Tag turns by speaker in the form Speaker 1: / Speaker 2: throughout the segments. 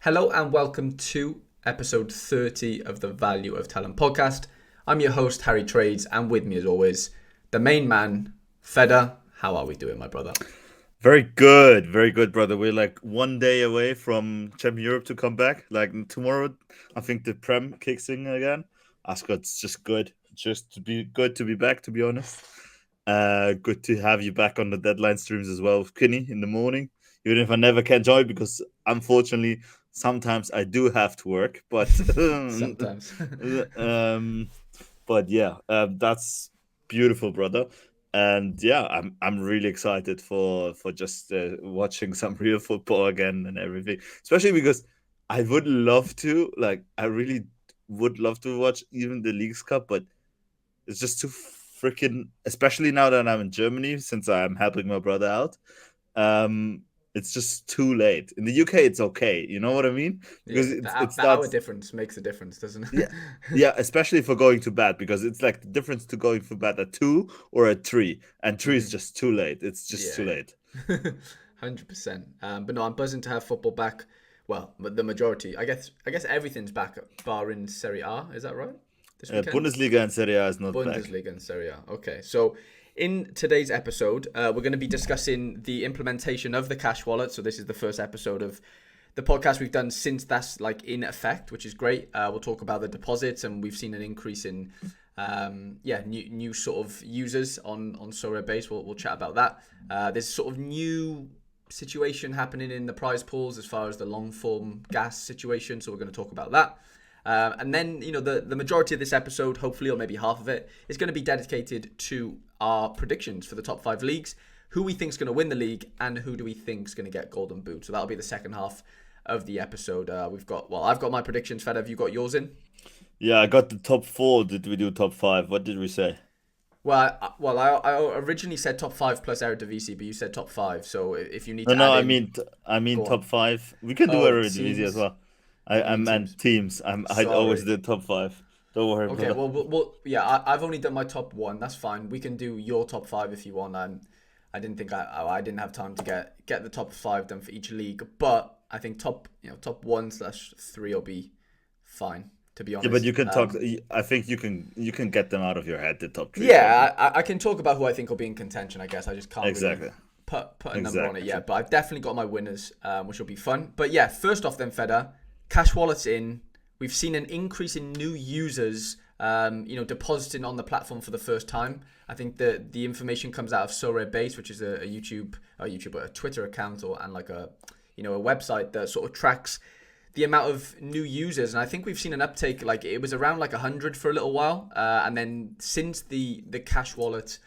Speaker 1: Hello and welcome to episode 30 of the Value of Talent podcast. I'm your host, Harry Trades, and with me as always, the main man, Feder. How are we doing, my brother?
Speaker 2: Very good, brother. We're like one day away from Champion Europe to come back. Like tomorrow, I think the Prem kicks in again. It's just good, just to be good to be back. To be honest, good to have you back on the deadline streams as well with Kinney in the morning. Even if I never can join because unfortunately sometimes I do have to work. But
Speaker 1: Sometimes.
Speaker 2: um, that's beautiful, brother. And yeah, I'm really excited for just watching some real football again and everything. Especially because I would love to, like, I really would love to watch even the Leagues Cup, but it's just too freaking. Especially now that I'm in Germany, since I'm helping my brother out. Um, it's just too late. In the UK, it's okay. You know what I mean? Because
Speaker 1: Yeah,
Speaker 2: it's
Speaker 1: the,
Speaker 2: it
Speaker 1: the hour
Speaker 2: starts.
Speaker 1: difference makes a difference, doesn't
Speaker 2: Yeah,
Speaker 1: it?
Speaker 2: yeah, especially for going to bed because it's like the difference to going to bed at 2 or at 3, and 3 is
Speaker 1: hmm
Speaker 2: just too late. It's just too
Speaker 1: Yeah,
Speaker 2: late.
Speaker 1: yeah. 100%. But no, I'm buzzing to have football back. Well, but the majority. I guess everything's back, barring Serie A. Is that right? This weekend?
Speaker 2: Bundesliga and Serie A is not back.
Speaker 1: Bundesliga and Serie A. Okay, so in today's episode, we're going to be discussing the implementation of the cash wallet. So this is the first episode of the podcast we've done since that's like in effect, which is great. We'll talk about the deposits, and we've seen an increase in new sort of users on Sorare base. We'll chat about that. There's sort of new situation happening in the prize pools as far as the long form gas situation. So we're going to talk about that. And then, the majority of this episode, hopefully, or maybe half of it, is going to be dedicated to our predictions for the top five leagues, who we think is going to win the league, and who do we think is going to get golden boot. So that'll be the second half of the episode. I've got my predictions. Fed, have you got yours in?
Speaker 2: Yeah, I got the top 4. Did we do top 5? What did we say?
Speaker 1: I originally said top five plus Eredivisie, but you said top five. So if you need
Speaker 2: No,
Speaker 1: to
Speaker 2: no,
Speaker 1: add
Speaker 2: I
Speaker 1: in,
Speaker 2: mean, I mean
Speaker 1: go on.
Speaker 2: top 5. We can do
Speaker 1: Oh,
Speaker 2: Eredivisie as
Speaker 1: teams.
Speaker 2: well.
Speaker 1: You
Speaker 2: I
Speaker 1: mean teams?
Speaker 2: meant teams. I'd always
Speaker 1: Sorry.
Speaker 2: do top 5. Don't worry,
Speaker 1: Okay,
Speaker 2: brother.
Speaker 1: well, yeah, I've only done my top one. That's fine. We can do your top five if you want. I didn't think I didn't have time to get the top five done for each league, but I think top one slash three will be fine. To be
Speaker 2: Yeah, but you
Speaker 1: honest,
Speaker 2: can talk. I think you can get them out of your head. The top 3 probably.
Speaker 1: yeah, I can talk about who I think will be in contention. I guess I just can't really
Speaker 2: Exactly.
Speaker 1: put a number on it
Speaker 2: Exactly.
Speaker 1: yet. But I've definitely got my winners, which will be fun. But yeah, first off, then Feder, cash wallets in. We've seen an increase in new users, depositing on the platform for the first time. I think the information comes out of Sorare Base, which is a Twitter account and like a website that sort of tracks the amount of new users, and I think we've seen an uptake. Like it was around like 100 for a little while, and then since the cash wallet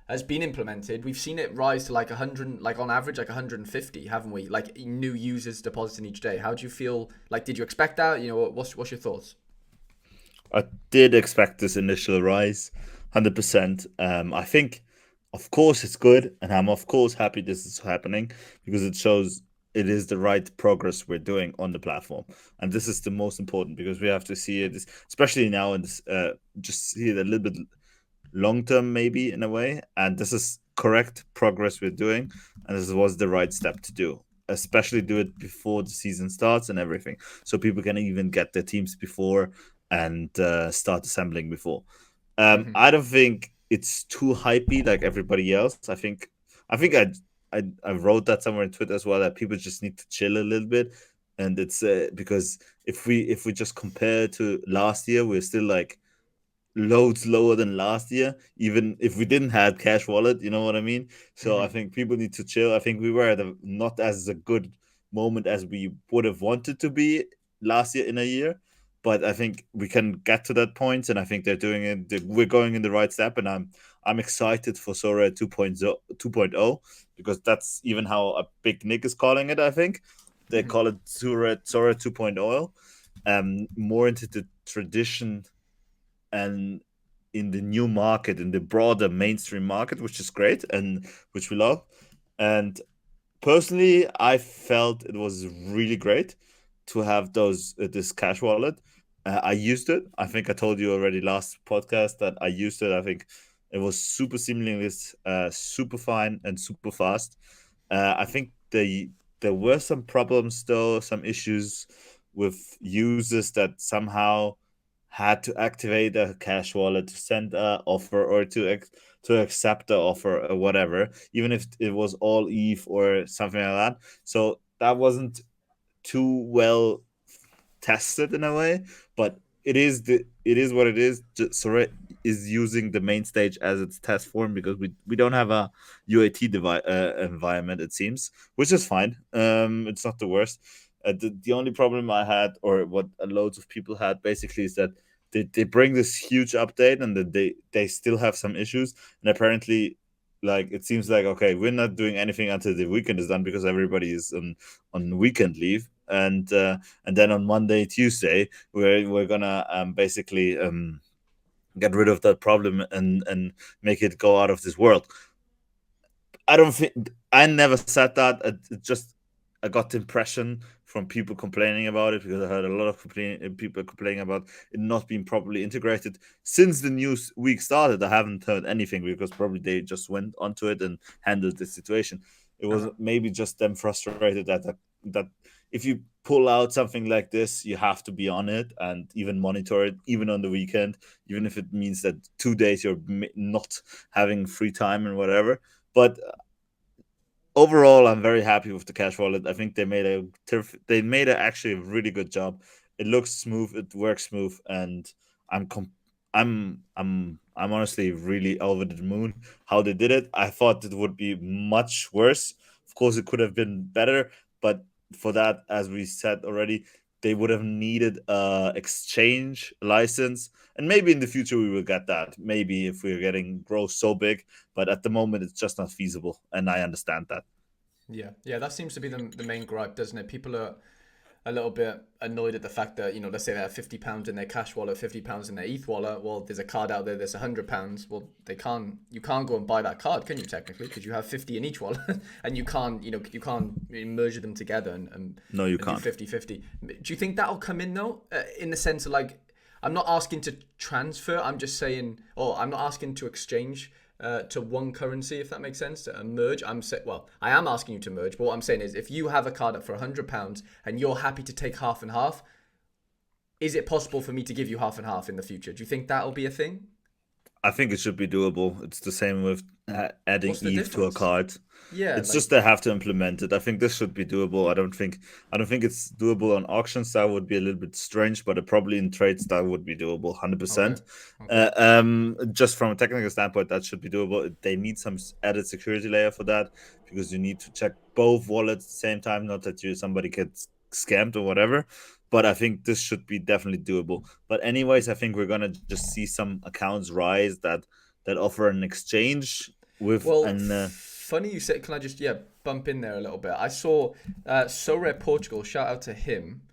Speaker 1: has been implemented, we've seen it rise to like 100, like on average like 150, haven't we? Like new users depositing each day. How do you feel? Like, did you expect that? What's your thoughts?
Speaker 2: I did expect this initial rise, 100%. I think, of course, it's good, and I'm of course happy this is happening because it shows it is the right progress we're doing on the platform, and this is the most important because we have to see it, especially now in this, just see it a little bit long term, maybe in a way, and this is correct progress we're doing, and this was the right step to do. Especially do it before the season starts and everything, so people can even get their teams before and start assembling before.
Speaker 1: Mm-hmm.
Speaker 2: I don't think it's too hypey like everybody else. I think I wrote that somewhere in Twitter as well that people just need to chill a little bit, and it's because if we just compare to last year, we're still like loads lower than last year, even if we didn't have cash wallet. You know what I mean? So I
Speaker 1: Mm-hmm.
Speaker 2: think people need to chill. I think we were at not as a good moment as we would have wanted to be last year in a year, but I think we can get to that point, and I think they're doing it. We're going in the right step, and I'm excited for Sora 2.0, 2.0 because that's even how a big Nick is calling it. I think they
Speaker 1: Mm-hmm.
Speaker 2: call it Sora 2.0, more into the tradition and in the new market, in the broader mainstream market, which is great and which we love. And personally, I felt it was really great to have those this cash wallet. I used it. I think I told you already last podcast that I used it. I think it was super seamless, super fine, and super fast. I think there were some problems still, some issues with users that somehow had to activate a cash wallet to send a offer or to accept the offer or whatever, even if it was all ETH or something like that. So that wasn't too well tested in a way, but it is what it is. Sorare is using the main stage as its test form because we don't have a UAT environment, it seems, which is fine. It's not the worst. The only problem I had, or what loads of people had, basically, is that they bring this huge update and that they still have some issues, and apparently, like, it seems like, okay, we're not doing anything until the weekend is done because everybody is on weekend leave, and then on Monday, Tuesday, we're gonna basically get rid of that problem and make it go out of this world. I don't think I never said that. It just I got the impression from people complaining about it because I heard a lot of people complaining about it not being properly integrated. Since the news week started, I haven't heard anything because probably they just went onto it and handled the situation. It was
Speaker 1: Uh-huh.
Speaker 2: maybe just them frustrated that if you pull out something like this, you have to be on it and even monitor it, even on the weekend, even if it means that 2 days you're not having free time and whatever. But overall, I'm very happy with the cash wallet. I think they made a actually a really good job. It looks smooth, it works smooth, and I'm com- I'm honestly really over the moon how they did it. I thought it would be much worse. Of course, it could have been better, but for that, as we said already, they would have needed a exchange license, and maybe in the future we will get that. Maybe if we're getting growth so big, but at the moment it's just not feasible, and I understand that.
Speaker 1: Yeah, yeah, that seems to be the main gripe, doesn't it? People are a little bit annoyed at the fact that, let's say they have £50 in their cash wallet, £50 in their ETH wallet. Well, there's a card out there that's £100. Well, you can't go and buy that card, can you, technically? Because you have 50 in each wallet and you can't merge them together
Speaker 2: No, you
Speaker 1: and do
Speaker 2: can't.
Speaker 1: 50-50. Do you think that'll come in though? In the sense of, like, I'm not asking to transfer, I'm just saying, or I'm not asking to exchange to one currency, if that makes sense, to merge. I am asking you to merge, but what I'm saying is, if you have a card up for £100 and you're happy to take half and half, is it possible for me to give you half and half in the future? Do you think that'll be a thing?
Speaker 2: I think it should be doable. It's the same with adding
Speaker 1: What's the
Speaker 2: Eve to a
Speaker 1: difference?
Speaker 2: card.
Speaker 1: Yeah,
Speaker 2: It's
Speaker 1: like,
Speaker 2: just they have to implement it. I think this should be doable. I don't think it's doable on auctions. That would be a little bit strange, but probably in trades that would be doable, 100%.
Speaker 1: okay, okay.
Speaker 2: Just from a technical standpoint, that should be doable. They need some added security layer for that because you need to check both wallets at the same time, not that somebody gets scammed or whatever. But I think this should be definitely doable. But anyways, I think we're gonna just see some accounts rise that offer an exchange with
Speaker 1: Well,
Speaker 2: an
Speaker 1: funny you said. Can I just, yeah, bump in there a little bit? I saw So Rare Portugal. Shout out to him.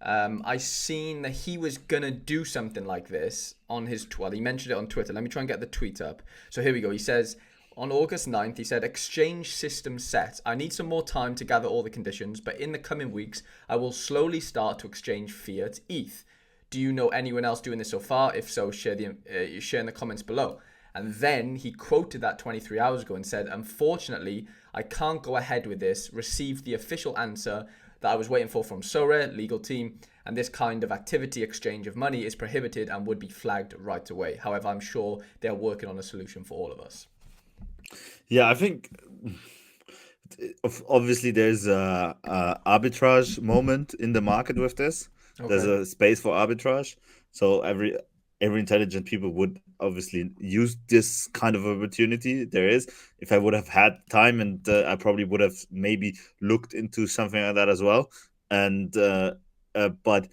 Speaker 1: I seen that he was gonna do something like this on his well, he mentioned it on Twitter. Let me try and get the tweet up. So here we go. He says on August 9th, he said, exchange system set. I need some more time to gather all the conditions, but in the coming weeks, I will slowly start to exchange fiat ETH. Do you know anyone else doing this so far? If so, share in the comments below. And then he quoted that 23 hours ago and said, unfortunately, I can't go ahead with this. Received the official answer that I was waiting for from Sorare, legal team, and this kind of activity exchange of money is prohibited and would be flagged right away. However, I'm sure they're working on a solution for all of us.
Speaker 2: Yeah, I think obviously there's a arbitrage moment in the market with this. There's
Speaker 1: Okay.
Speaker 2: a space for arbitrage, so every intelligent people would obviously use this kind of opportunity. There is, if I would have had time, and I probably would have maybe looked into something like that as well. And but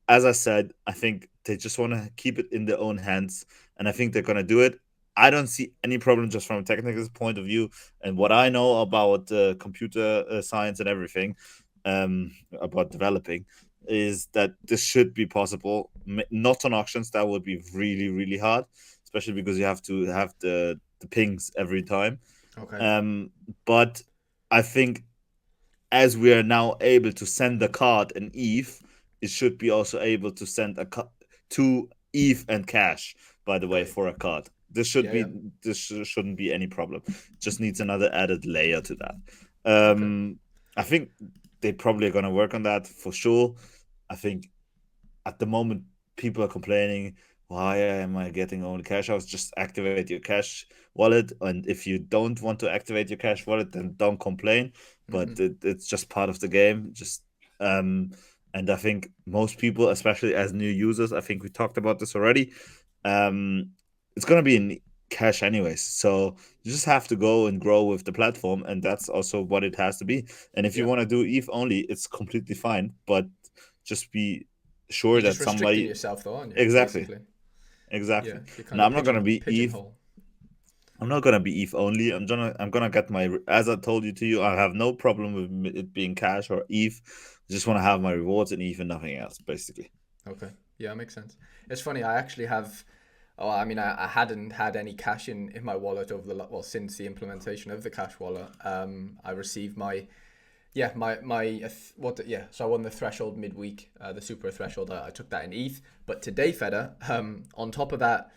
Speaker 2: as I said, I think they just want to keep it in their own hands, and I think they're gonna do it. I don't see any problem just from a technical point of view and what I know about computer science and everything about developing is that this should be possible. Not on auctions, that would be really really hard, especially because you have to have the pings every time.
Speaker 1: Okay.
Speaker 2: Um, but I think as we are now able to send a card and ETH, it should be also able to send to ETH and cash. By the way,
Speaker 1: Got you.
Speaker 2: for a card,
Speaker 1: Yeah, yeah.
Speaker 2: shouldn't be any problem. Just needs another added layer to that.
Speaker 1: Okay.
Speaker 2: I think they probably are going to work on that for sure. I think at the moment people are complaining, why am I getting only cash outs? Just activate your cash wallet, and if you don't want to activate your cash wallet, then don't complain. But
Speaker 1: Hmm.
Speaker 2: it's just part of the game. Just um and I think most people, especially as new users, I think we talked about this already, um it's going to be in cash anyways, so you just have to go and grow with the platform, and that's also what it has to be. And if you
Speaker 1: Yeah.
Speaker 2: want to do ETH only, it's completely fine, but just be sure
Speaker 1: You're
Speaker 2: that
Speaker 1: just restricting
Speaker 2: somebody.
Speaker 1: yourself, though, aren't you?
Speaker 2: Exactly,
Speaker 1: Basically. Yeah.
Speaker 2: exactly.
Speaker 1: You're kind
Speaker 2: Now
Speaker 1: of
Speaker 2: I'm not gonna be ETH.
Speaker 1: pigeonhole.
Speaker 2: I'm not gonna be ETH only. I'm gonna get my, as I told you to you. I have no problem with it being cash or ETH. I just want to have my rewards in ETH and nothing else, basically.
Speaker 1: Okay. Yeah, makes sense. It's funny. I actually have. Oh, I mean, I hadn't had any cash in my wallet over well, since the implementation of the cash wallet. I received my so I won the threshold midweek, the super threshold. I took that in ETH. But today, Feder, on top of that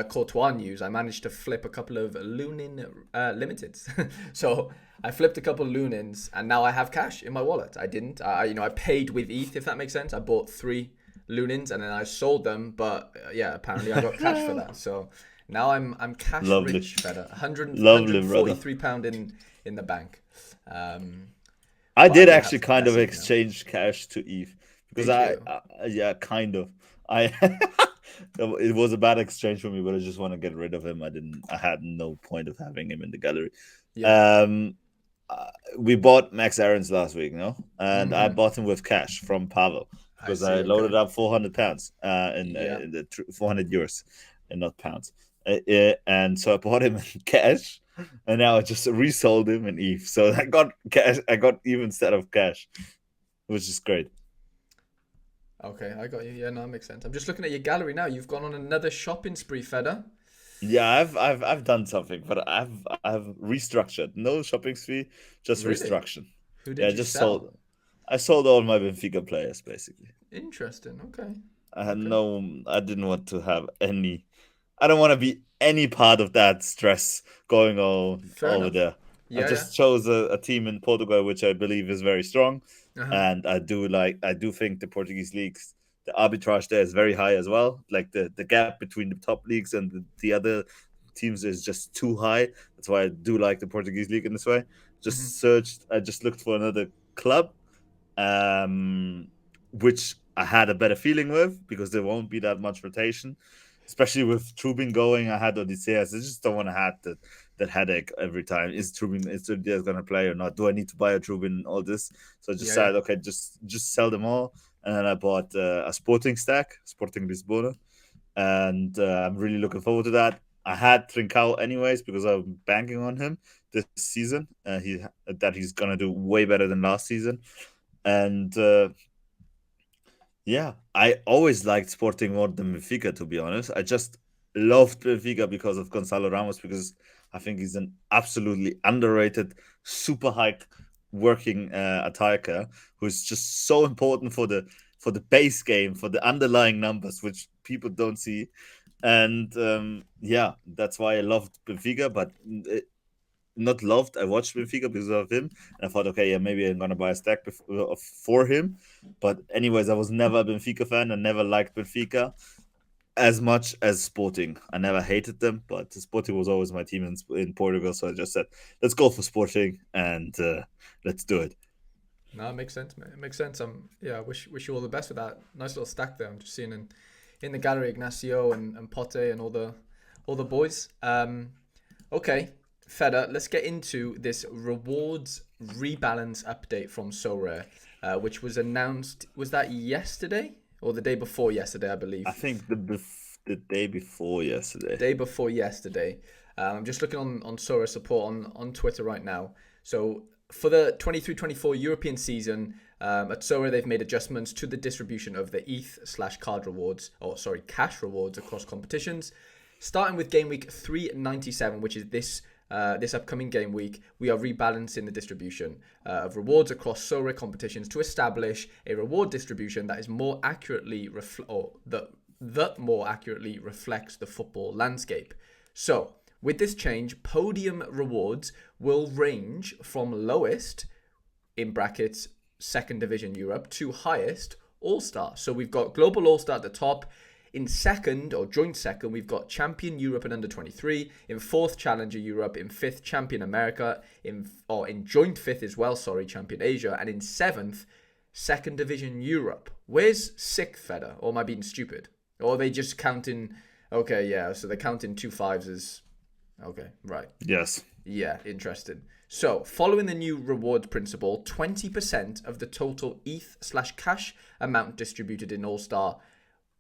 Speaker 1: Courtois news, I managed to flip a couple of Lunin limiteds. So I flipped a couple of Lunins, and now I have cash in my wallet. I didn't. I paid with ETH, if that makes sense. I bought 3 Lunins and then I sold them, but yeah, apparently I got cash for that. So now I'm cash
Speaker 2: Lovely,
Speaker 1: rich, Feder. 100,
Speaker 2: lovely, brother.
Speaker 1: £143 in the bank. Um,
Speaker 2: I
Speaker 1: but I
Speaker 2: did
Speaker 1: do
Speaker 2: actually
Speaker 1: have
Speaker 2: kind
Speaker 1: less
Speaker 2: of
Speaker 1: ETH now.
Speaker 2: exchange cash to ETH because
Speaker 1: Did you?
Speaker 2: yeah, kind of. I it was a bad exchange for me, but I just want to get rid of him. I had no point of having him in the gallery.
Speaker 1: Yeah.
Speaker 2: Um, uh, we bought Max Aarons last week, no, and I
Speaker 1: Mm-hmm.
Speaker 2: bought him with cash from Pavel
Speaker 1: I
Speaker 2: because
Speaker 1: see.
Speaker 2: I
Speaker 1: Okay.
Speaker 2: loaded up £400
Speaker 1: Yeah.
Speaker 2: in the 400 euros and not pounds, and so I bought him in cash, and now I just resold him in ETH. So I got cash. I got ETH instead of cash, which is great.
Speaker 1: Okay, I got you. Yeah, no, that makes sense. I'm just looking at your gallery now. You've gone on another shopping spree, Feder.
Speaker 2: Yeah, I've done something, but I've restructured. No shopping fee, just
Speaker 1: Really?
Speaker 2: restructured.
Speaker 1: Who
Speaker 2: Yeah, I
Speaker 1: did you
Speaker 2: just
Speaker 1: sell?
Speaker 2: sold. I sold all my Benfica players basically.
Speaker 1: Interesting. Okay.
Speaker 2: I had
Speaker 1: Okay.
Speaker 2: no. I didn't want to have any. I don't want to be any part of that stress going on
Speaker 1: Fair
Speaker 2: over
Speaker 1: enough.
Speaker 2: there. I
Speaker 1: Yeah, yeah.
Speaker 2: just chose a team in Portugal which I believe is very strong,
Speaker 1: Uh-huh.
Speaker 2: and I do think the Portuguese leagues, the arbitrage there is very high as well. Like the gap between the top leagues and the other teams is just too high. That's why I do like the Portuguese league in this way.
Speaker 1: Mm-hmm.
Speaker 2: I just looked for another club, um, which I had a better feeling with because there won't be that much rotation, especially with Trubin going. I had Odysseus. I just don't want to have that headache every time. Is Odysseus going to play or not? Do I need to buy a Trubin and all this? So I just
Speaker 1: Yeah, yeah.
Speaker 2: said, okay, just sell them all. And then I bought a Sporting stack, Sporting Lisbona, and I'm really looking forward to that. I had Trincao anyways because I'm banking on him this season. He's gonna do way better than last season, and yeah, I always liked Sporting more than Benfica, to be honest. I just loved Benfica because of Gonzalo Ramos, because I think he's an absolutely underrated, super high working attacker who's just so important for the base game, for the underlying numbers, which people don't see. And yeah, that's why I loved Benfica, but not loved. I watched Benfica because of him, and I thought, okay, yeah, maybe I'm gonna buy a stack for him. But anyways, I was never a Benfica fan. I never liked Benfica as much as Sporting. I never hated them, but Sporting was always my team in Portugal. So I just said, let's go for Sporting and let's do it.
Speaker 1: No, it makes sense, mate. It makes sense. Yeah, I wish you all the best with that. Nice little stack there. I'm just seeing in the gallery Ignacio and Pote and all the boys. Okay, Feda, let's get into this rewards rebalance update from SoRare, which was announced. Was that yesterday or the day before yesterday? I
Speaker 2: I
Speaker 1: believe.
Speaker 2: think the day before yesterday.
Speaker 1: Day before yesterday. I'm just looking on SoRare support on Twitter right now. So for the 23-24 European season, at SoRare they've made adjustments to the distribution of the ETH/card rewards, or sorry, cash rewards across competitions. Starting with game week 397, which is this upcoming game week, we are rebalancing the distribution of rewards across SoRare competitions to establish a reward distribution that is more accurately that more accurately reflects the football landscape. So, with this change, podium rewards will range from lowest, in brackets, second division Europe to highest All-Star. So we've got Global All-Star at the top. In second, or joint second, we've got Champion Europe and Under 23. In fourth, Challenger Europe. In fifth, Champion America. In joint fifth as well, Champion Asia. And in seventh, Second Division Europe. Where's sixth, Feder? Or am I being stupid? Or are they just counting... Okay, yeah, so they're counting 2 5s as... Okay, right.
Speaker 2: Yes.
Speaker 1: Yeah, interesting. So, following the new reward principle, 20% of the total ETH/cash amount distributed in All-Star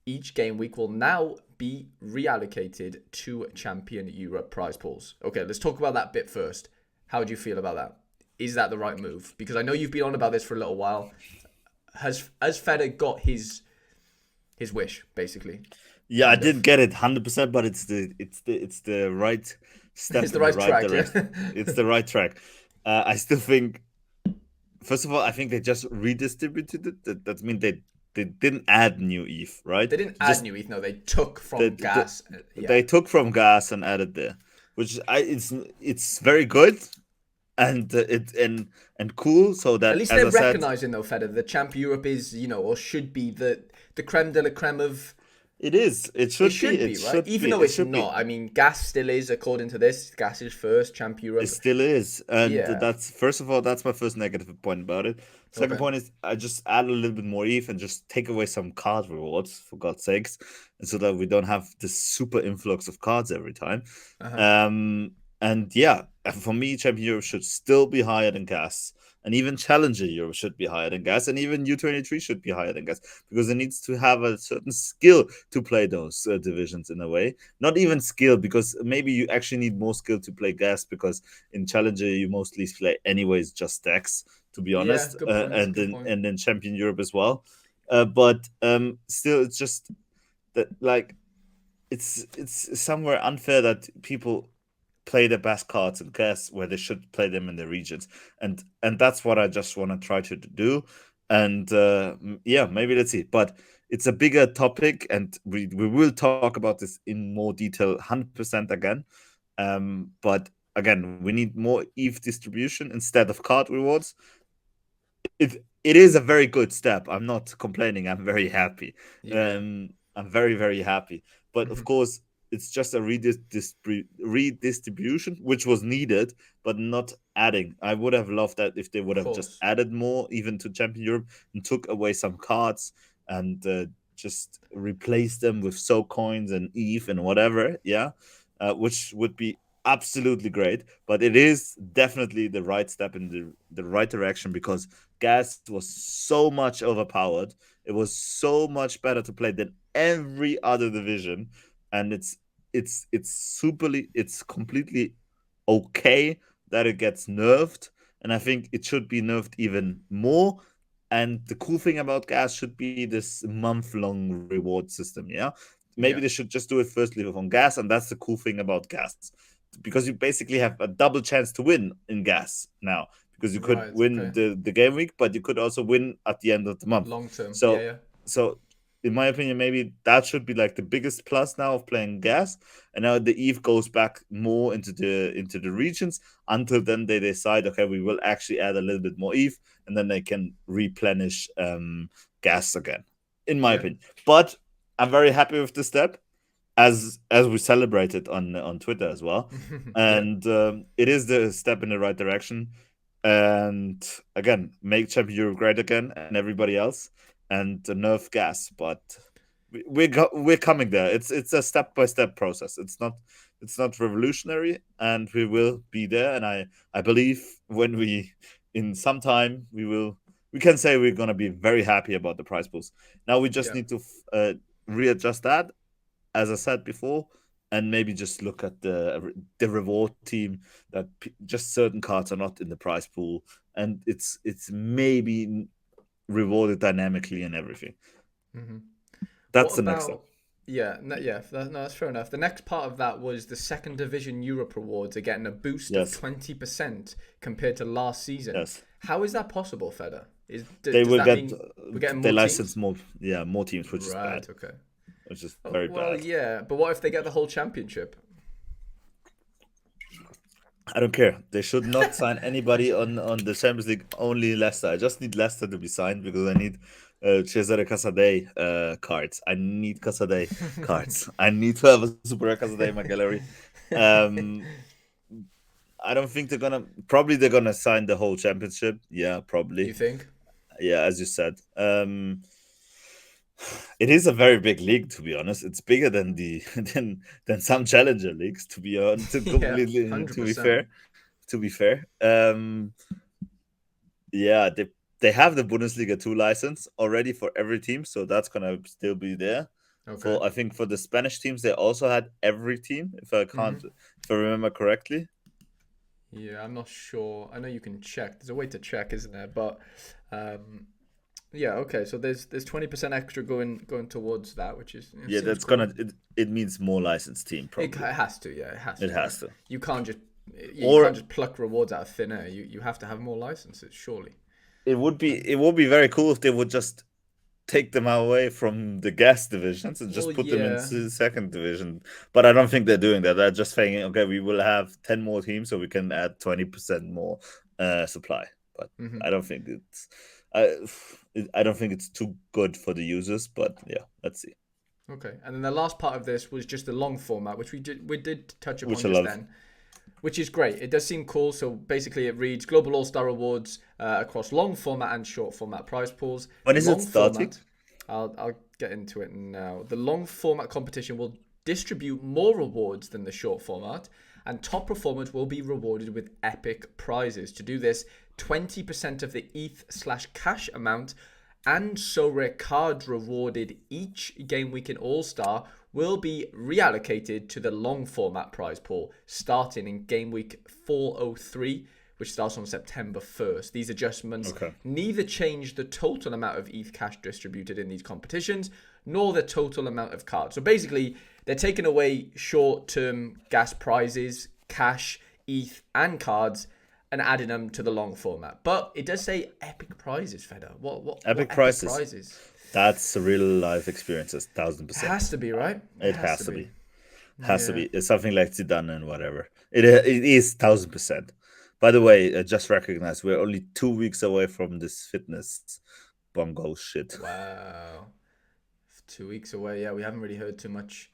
Speaker 1: each game week will now be reallocated to Champion Europe prize pools. Okay, let's talk about that bit first. How do you feel about that? Is that the right move? Because I know you've been on about this for a little while. Has Feder got his wish, basically?
Speaker 2: Yeah, I didn't get it 100%, but it's the right step.
Speaker 1: It's the right track.
Speaker 2: Direction.
Speaker 1: Yeah.
Speaker 2: It's the right track. I still think, first of all, I think they just redistributed it. That means they didn't add new ETH, right?
Speaker 1: They didn't add new ETH. No, they took from gas.
Speaker 2: They took from gas and added there, which it's very good. And cool, so that
Speaker 1: at least they're recognizing though, Feder, the Champ Europe is, or should be the creme de la creme of.
Speaker 2: It is. It should be,
Speaker 1: right? Even though it's not. I mean, gas still is, according to this. Gas is first, Champ Europe.
Speaker 2: It still is, and that's first of all, that's my first negative point about it. Second point is I just add a little bit more ETH and just take away some card rewards, for God's sakes, and so that we don't have this super influx of cards every time. And yeah, for me, Champion Europe should still be higher than gas. And even Challenger Europe should be higher than gas. And even U23 should be higher than gas. Because it needs to have a certain skill to play those divisions in a way. Not even skill, because maybe you actually need more skill to play gas. Because in Challenger, you mostly play anyways just stacks, to be honest.
Speaker 1: Yeah,
Speaker 2: and then Champion Europe as well. But still, it's just that, like, it's somewhere unfair that people play the best cards in gas where they should play them in the regions, and that's what I just want to try to do. And maybe let's see, but it's a bigger topic, and we will talk about this in more detail 100% again. But again, we need more ETH distribution instead of card rewards. It is a very good step. I'm not complaining. I'm very happy. I'm very, very happy. But of course, it's just a redistribution, which was needed, but not adding. I would have loved that if they would have just added more, even to Champion Europe, and took away some cards and just replaced them with SO coins and ETH and whatever. Yeah, which would be absolutely great. But it is definitely the right step in the right direction, because gas was so much overpowered. It was so much better to play than every other division. And it's completely okay that it gets nerfed, and I think it should be nerfed even more. And the cool thing about gas should be this month-long reward system. Yeah, maybe they should just do it firstly on gas, and that's the cool thing about gas, because you basically have a double chance to win in gas now, because you could win the game week, but you could also win at the end of the month,
Speaker 1: long term.
Speaker 2: So in my opinion, maybe that should be like the biggest plus now of playing gas. And now the ETH goes back more into the regions. Until then, they decide, okay, we will actually add a little bit more ETH, and then they can replenish gas again, in my opinion. But I'm very happy with the step, as we celebrated on Twitter as well. And it is the step in the right direction. And again, make Champion Europe great again, and everybody else. And nerf gas, but we're coming there. It's a step-by-step process. It's not revolutionary, and we will be there. And I believe when in some time we can say we're gonna be very happy about the prize pools. Now we just need to readjust that, as I said before, and maybe just look at the reward team, that just certain cards are not in the prize pool, and it's maybe rewarded dynamically and everything. That's the next step.
Speaker 1: That's fair enough. The next part of that was the second division Europe rewards are getting a boost of 20% compared to last season. How is that possible, Feder? We're getting more
Speaker 2: license
Speaker 1: teams?
Speaker 2: more teams, which is bad.
Speaker 1: Okay.
Speaker 2: Which is very bad.
Speaker 1: Yeah, but what if they get the whole championship?
Speaker 2: I don't care. They should not sign anybody on the Champions League. Only Leicester. I just need Leicester to be signed because I need Cesare Casadei cards. I need Casadei cards. I need to have a Super Casadei in my gallery. Um, I don't think they're gonna. Probably they're gonna sign the whole championship. Yeah,
Speaker 1: You
Speaker 2: probably.
Speaker 1: think?
Speaker 2: Yeah, as you said. It is a very big league, to be honest. It's bigger than the than some challenger leagues. To be on to
Speaker 1: Yeah,
Speaker 2: completely to be
Speaker 1: 100%.
Speaker 2: fair. To be fair, yeah, they have the Bundesliga 2 license already for every team, so that's gonna still be there.
Speaker 1: Okay.
Speaker 2: For I think for the Spanish teams, they also had every team,
Speaker 1: Hmm.
Speaker 2: if I remember correctly.
Speaker 1: Yeah, I'm not sure. I know you can check. There's a way to check, isn't there? But um, yeah, okay. So there's 20% extra going towards that, which is
Speaker 2: Yeah,
Speaker 1: seems
Speaker 2: that's
Speaker 1: cool.
Speaker 2: it means more licensed team
Speaker 1: It
Speaker 2: probably.
Speaker 1: has to, yeah, it has
Speaker 2: It
Speaker 1: to, right?
Speaker 2: has to.
Speaker 1: You can't just yeah, you can't
Speaker 2: Or
Speaker 1: just pluck rewards out of thin air. You have to have more licenses, surely.
Speaker 2: it would be very cool if they would just take them away from the gas divisions and
Speaker 1: Well,
Speaker 2: just put them in
Speaker 1: yeah.
Speaker 2: second division. But I don't think they're doing that. They're just saying, okay, we will have 10 more teams so we can add 20% more supply. But
Speaker 1: Hmm.
Speaker 2: I don't think I, I don't think it's too good for the users. But yeah, let's see.
Speaker 1: Okay. And then the last part of this was just the long format, which we did touch
Speaker 2: Which
Speaker 1: upon
Speaker 2: I
Speaker 1: just
Speaker 2: love.
Speaker 1: then, which is great. It does seem cool. So basically, it reads Global All Star Awards across long format and short format prize pools.
Speaker 2: When
Speaker 1: The
Speaker 2: is it
Speaker 1: long
Speaker 2: starting?
Speaker 1: format, I'll get into it now. The long format competition will distribute more rewards than the short format, and top performers will be rewarded with epic prizes. To do this, 20% of the ETH/cash amount and so rare cards rewarded each game week in All Star will be reallocated to the long format prize pool starting in game week 403, which starts on September 1st. These adjustments
Speaker 2: Okay.
Speaker 1: neither change the total amount of ETH cash distributed in these competitions nor the total amount of cards. So basically, they're taking away short term gas prizes, cash, ETH, and cards and adding them to the long format. But it does say epic prizes, Feder. What
Speaker 2: Epic
Speaker 1: epic
Speaker 2: prices.
Speaker 1: prizes?
Speaker 2: That's a real life experiences, thousand
Speaker 1: It has
Speaker 2: percent.
Speaker 1: to be, right? It
Speaker 2: It
Speaker 1: has
Speaker 2: has
Speaker 1: to
Speaker 2: to
Speaker 1: be.
Speaker 2: be. Has to
Speaker 1: Yeah.
Speaker 2: be. It's something like Zidane and whatever. It is 1000%. By the way, just recognize we're only 2 weeks away from this fitness bongo shit.
Speaker 1: Wow. 2 weeks away. Yeah, we haven't really heard too much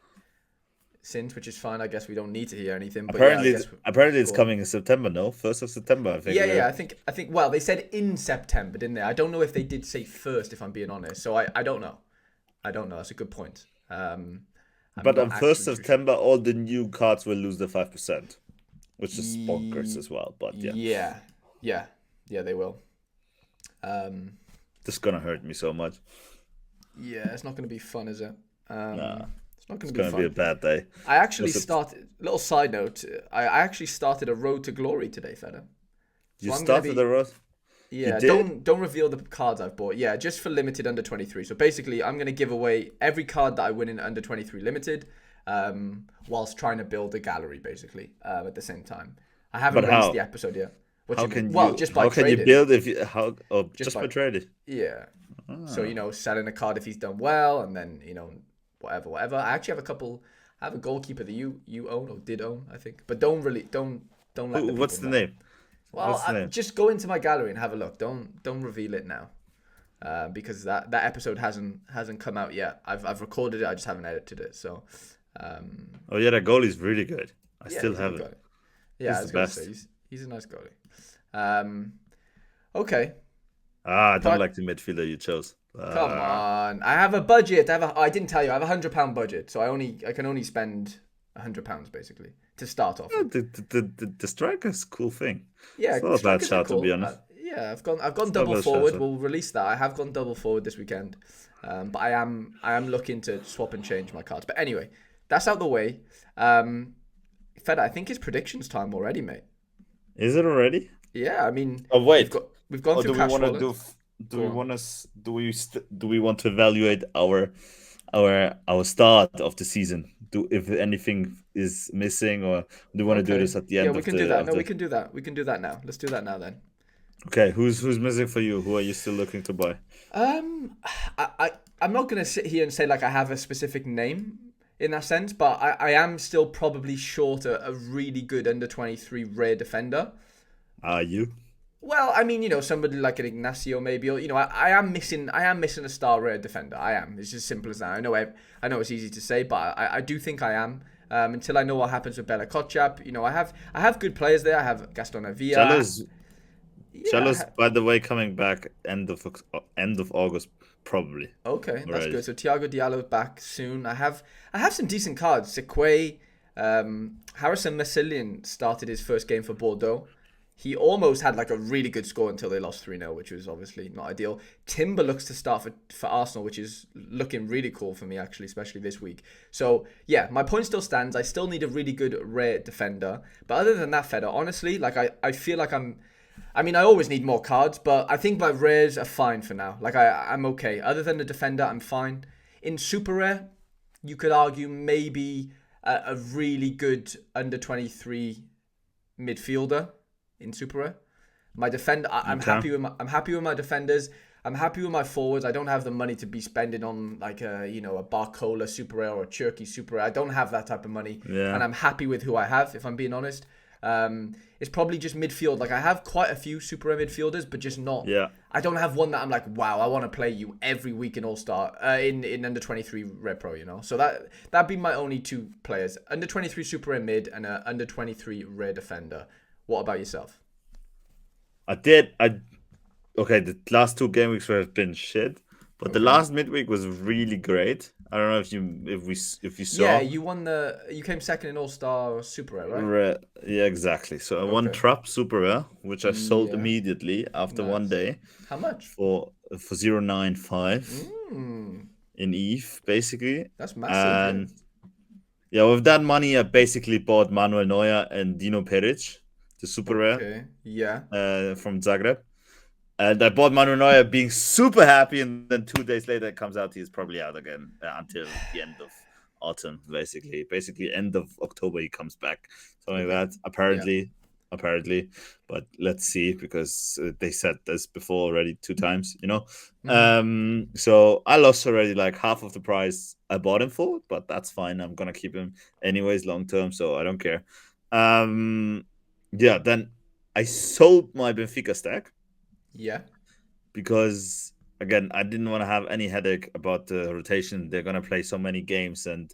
Speaker 1: since, which is fine. I guess we don't need to hear anything. But yeah, I
Speaker 2: Apparently,
Speaker 1: guess
Speaker 2: apparently it's
Speaker 1: go on.
Speaker 2: coming in September. No, 1st of September. I think
Speaker 1: Yeah, yeah.
Speaker 2: we're.
Speaker 1: I think. Well, they said in September, didn't they? I don't know if they did say first. If I'm being honest, so I don't know. I don't know. That's a good point. I'm
Speaker 2: But
Speaker 1: not
Speaker 2: on first
Speaker 1: actually
Speaker 2: of
Speaker 1: too sure.
Speaker 2: September, all the new cards will lose the 5%, which is bonkers
Speaker 1: Ye-
Speaker 2: as well. But yeah,
Speaker 1: yeah, yeah, yeah. They will. Um,
Speaker 2: this is gonna hurt me so much.
Speaker 1: yeah, it's not going to be fun, is it?
Speaker 2: Nah,
Speaker 1: It's not
Speaker 2: it's
Speaker 1: going to be
Speaker 2: gonna be a
Speaker 1: fun.
Speaker 2: bad day.
Speaker 1: I actually
Speaker 2: Was it?
Speaker 1: started. Little side note. I actually started a road to glory today, Feda.
Speaker 2: You
Speaker 1: So I'm going to
Speaker 2: started the
Speaker 1: be.
Speaker 2: road. You
Speaker 1: Yeah,
Speaker 2: did?
Speaker 1: don't reveal the cards I've bought. Yeah, just for limited under 23. So basically, I'm going to give away every card that I win in under 23 limited, whilst trying to build a gallery, basically, at the same time. I haven't
Speaker 2: But
Speaker 1: released the
Speaker 2: how?
Speaker 1: episode yet. What do
Speaker 2: How
Speaker 1: you mean?
Speaker 2: can
Speaker 1: Well,
Speaker 2: you
Speaker 1: just by
Speaker 2: how can you
Speaker 1: trading.
Speaker 2: build if you how oh
Speaker 1: Just
Speaker 2: just
Speaker 1: by
Speaker 2: by trading?
Speaker 1: Yeah. So,
Speaker 2: Ah.
Speaker 1: selling a card if he's done well, and then, whatever, whatever. I actually have a couple. I have a goalkeeper that you own or did own, I think. But don't let the
Speaker 2: What's
Speaker 1: people
Speaker 2: the
Speaker 1: know.
Speaker 2: name?
Speaker 1: Well,
Speaker 2: What's the name?
Speaker 1: just go into my gallery and have a look. Don't reveal it now, because that episode hasn't come out yet. I've recorded it. I just haven't edited it. So,
Speaker 2: Oh yeah, that goalie's really good. I
Speaker 1: yeah,
Speaker 2: still
Speaker 1: he's a
Speaker 2: have
Speaker 1: good
Speaker 2: it.
Speaker 1: guy. Yeah,
Speaker 2: He's
Speaker 1: I
Speaker 2: the
Speaker 1: was gonna say
Speaker 2: best.
Speaker 1: he's a nice goalie. Um, okay,
Speaker 2: Ah, I don't
Speaker 1: but
Speaker 2: like the midfielder you chose.
Speaker 1: come on. I have a budget. I didn't tell you. I have £100 budget, so I can only spend £100 basically to start off with.
Speaker 2: The striker's a cool thing.
Speaker 1: Yeah,
Speaker 2: It's not a bad
Speaker 1: strikers are
Speaker 2: shout to be
Speaker 1: cool.
Speaker 2: honest.
Speaker 1: Yeah, I've gone
Speaker 2: It's not a
Speaker 1: double
Speaker 2: bad shout.
Speaker 1: forward. We'll release that. I have gone double forward this weekend, but I am looking to swap and change my cards. But anyway, that's out the way. Fed, I think it's predictions time already, mate.
Speaker 2: Is it already?
Speaker 1: Yeah, I mean
Speaker 2: Oh
Speaker 1: we've
Speaker 2: wait.
Speaker 1: got we've gone
Speaker 2: Or
Speaker 1: through
Speaker 2: do we
Speaker 1: cash
Speaker 2: want to
Speaker 1: wallet.
Speaker 2: do? Do
Speaker 1: Go
Speaker 2: we
Speaker 1: on.
Speaker 2: want to? Do we want to evaluate our start of the season? Do if anything is missing, or do we want to do
Speaker 1: Okay.
Speaker 2: this at the
Speaker 1: Yeah,
Speaker 2: end
Speaker 1: we
Speaker 2: of
Speaker 1: can do
Speaker 2: the
Speaker 1: that.
Speaker 2: of
Speaker 1: No, we
Speaker 2: the?
Speaker 1: can do that. We can do that now. Let's do that now then.
Speaker 2: Okay, who's missing for you? Who are you still looking to buy?
Speaker 1: Um, I I'm not gonna sit here and say like I have a specific name. in that sense, but I am still probably short a really good under 23 rare defender.
Speaker 2: Are you?
Speaker 1: Well, I mean, somebody like an Ignacio maybe, or I am missing a star rare defender. I am. It's as simple as that. I know it's easy to say, but I do think I am. Until I know what happens with Bella Kotchap, I have good players there. I have Gaston Avila.
Speaker 2: Jealous,
Speaker 1: Yeah.
Speaker 2: by the way, coming back end of August, probably
Speaker 1: Okay, that's
Speaker 2: already.
Speaker 1: good. So Thiago Diallo's back soon. I have some decent cards. Sequay, Harrison Massilian started his first game for Bordeaux. He almost had like a really good score until they lost 3-0, which was obviously not ideal. Timber looks to start for Arsenal, which is looking really cool for me, actually, especially this week. So, yeah, my point still stands. I still need a really good rare defender. But other than that, Feder, honestly, like I feel like I always need more cards, but I think my rares are fine for now. Like I'm okay. Other than the defender, I'm fine. In super rare, you could argue maybe a really good under 23 midfielder in super rare. My defender, I'm
Speaker 2: Okay.
Speaker 1: happy with my defenders. I'm happy with my forwards. I don't have the money to be spending on like a Barcola super rare or a Cherky super rare. I don't have that type of money, and
Speaker 2: Yeah.
Speaker 1: I'm happy with who I have. If I'm being honest, it's probably just midfield. Like I have quite a few super rare midfielders, but just not.
Speaker 2: Yeah.
Speaker 1: I don't have one that I'm like, wow, I want to play you every week in All Star, in under 23 Red Pro. So that'd be my only two players: under 23 super rare mid and a under 23 rare defender. What about yourself?
Speaker 2: I did. Okay. The last two game weeks have been shit, but the
Speaker 1: Okay.
Speaker 2: last midweek was really great. I don't know if you
Speaker 1: Yeah,
Speaker 2: saw.
Speaker 1: you came second in All Star Super Rare, right?
Speaker 2: Yeah, exactly. So I won
Speaker 1: Okay.
Speaker 2: Trap Super Rare, which I sold
Speaker 1: Yeah.
Speaker 2: immediately after one
Speaker 1: Nice.
Speaker 2: day
Speaker 1: How much?
Speaker 2: for 0.95
Speaker 1: Mm,
Speaker 2: in ETH, basically.
Speaker 1: that's massive, yeah.
Speaker 2: And yeah, with that money, I basically bought Manuel Neuer and Dino Peric, the Super Rare
Speaker 1: Okay. Yeah.
Speaker 2: from Zagreb. And I bought Manuel Neuer being super happy, and then 2 days later it comes out he's probably out again until the end of autumn, basically. Basically, end of October he comes back, something
Speaker 1: Okay.
Speaker 2: like that.
Speaker 1: Yeah.
Speaker 2: Apparently, but let's see because they said this before already 2 times.
Speaker 1: Mhm.
Speaker 2: So I lost already like half of the price I bought him for, but that's fine. I'm gonna keep him anyways long term, so I don't care. Yeah, then I sold my Benfica stack
Speaker 1: Yeah.
Speaker 2: because again I didn't want to have any headache about the rotation. They're gonna play so many games and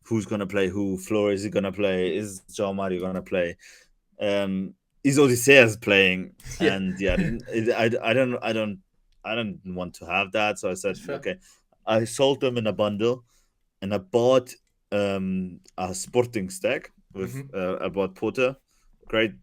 Speaker 2: who's gonna play who. Flora is he gonna play? Is João Mario gonna play? Is Odysseus playing?
Speaker 1: Yeah.
Speaker 2: And yeah, I don't want to have that. So I said
Speaker 1: That's fair.
Speaker 2: okay. I sold them in a bundle and I bought a Sporting stack with
Speaker 1: Mhm.
Speaker 2: I bought Porter. Great,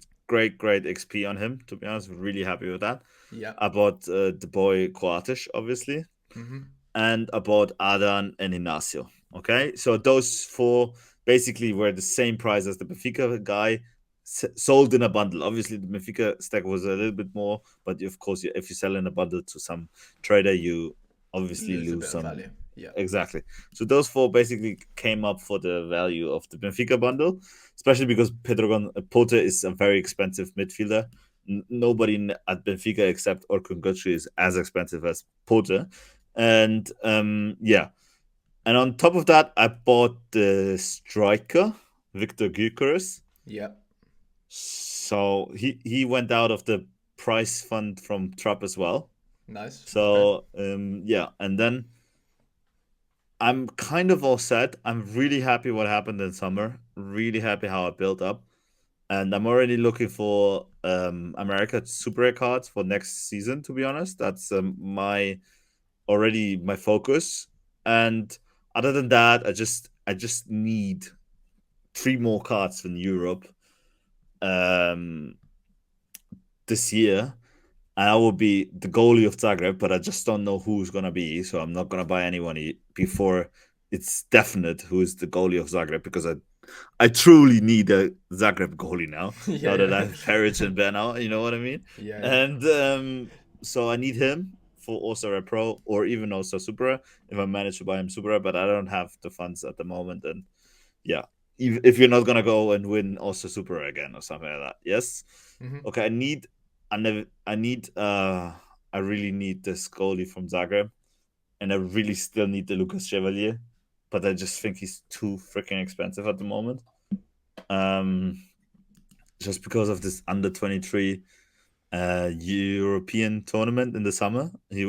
Speaker 2: great XP on him. To be honest, really happy with that.
Speaker 1: Yeah.
Speaker 2: I bought the boy Coates, obviously,
Speaker 1: Mhm.
Speaker 2: and I bought Adan and Inacio. Okay, so those four basically were the same price as the Benfica guy sold in a bundle. Obviously, the Benfica stack was a little bit more, but of course, if you sell in a bundle to some trader, you obviously
Speaker 1: Lose a
Speaker 2: lose
Speaker 1: bit of
Speaker 2: some.
Speaker 1: value. Yeah.
Speaker 2: Exactly. So those four basically came up for the value of the Benfica bundle, especially because Pedro Pote is a very expensive midfielder. Nobody at Benfica except Orkun Götze is as expensive as Pote. And yeah. And on top of that, I bought the striker, Victor Gyökeres.
Speaker 1: Yeah.
Speaker 2: So he went out of the price fund from Trap as well.
Speaker 1: Nice. Okay.
Speaker 2: So yeah, and then I'm kind of all set. I'm really happy what happened in summer. Really happy how I built up. And I'm already looking for America Super Rare cards for next season, to be honest. That's my focus. And other than that, I just need three more cards from Europe um this year. And I will be the goalie of Zagreb, but I just don't know who's gonna be. So I'm not gonna buy anyone before it's definite who's the goalie of Zagreb because I truly need a Zagreb goalie now that I
Speaker 1: Yeah.
Speaker 2: have Peric and Ben out, you know what I mean?
Speaker 1: Yeah. Yeah.
Speaker 2: And so I need him for All-Star Pro or even All-Star Super if I manage to buy him Super, but I don't have the funds at the moment. And yeah, if you're not gonna go and win All-Star Super again or something like that, yes.
Speaker 1: Mhm.
Speaker 2: Okay, I need I really need this goalie from Zagreb, and I really still need the Lucas Chevalier. but I just think he's too freaking expensive at the moment. Um, just because of this under 23 European tournament in the summer. He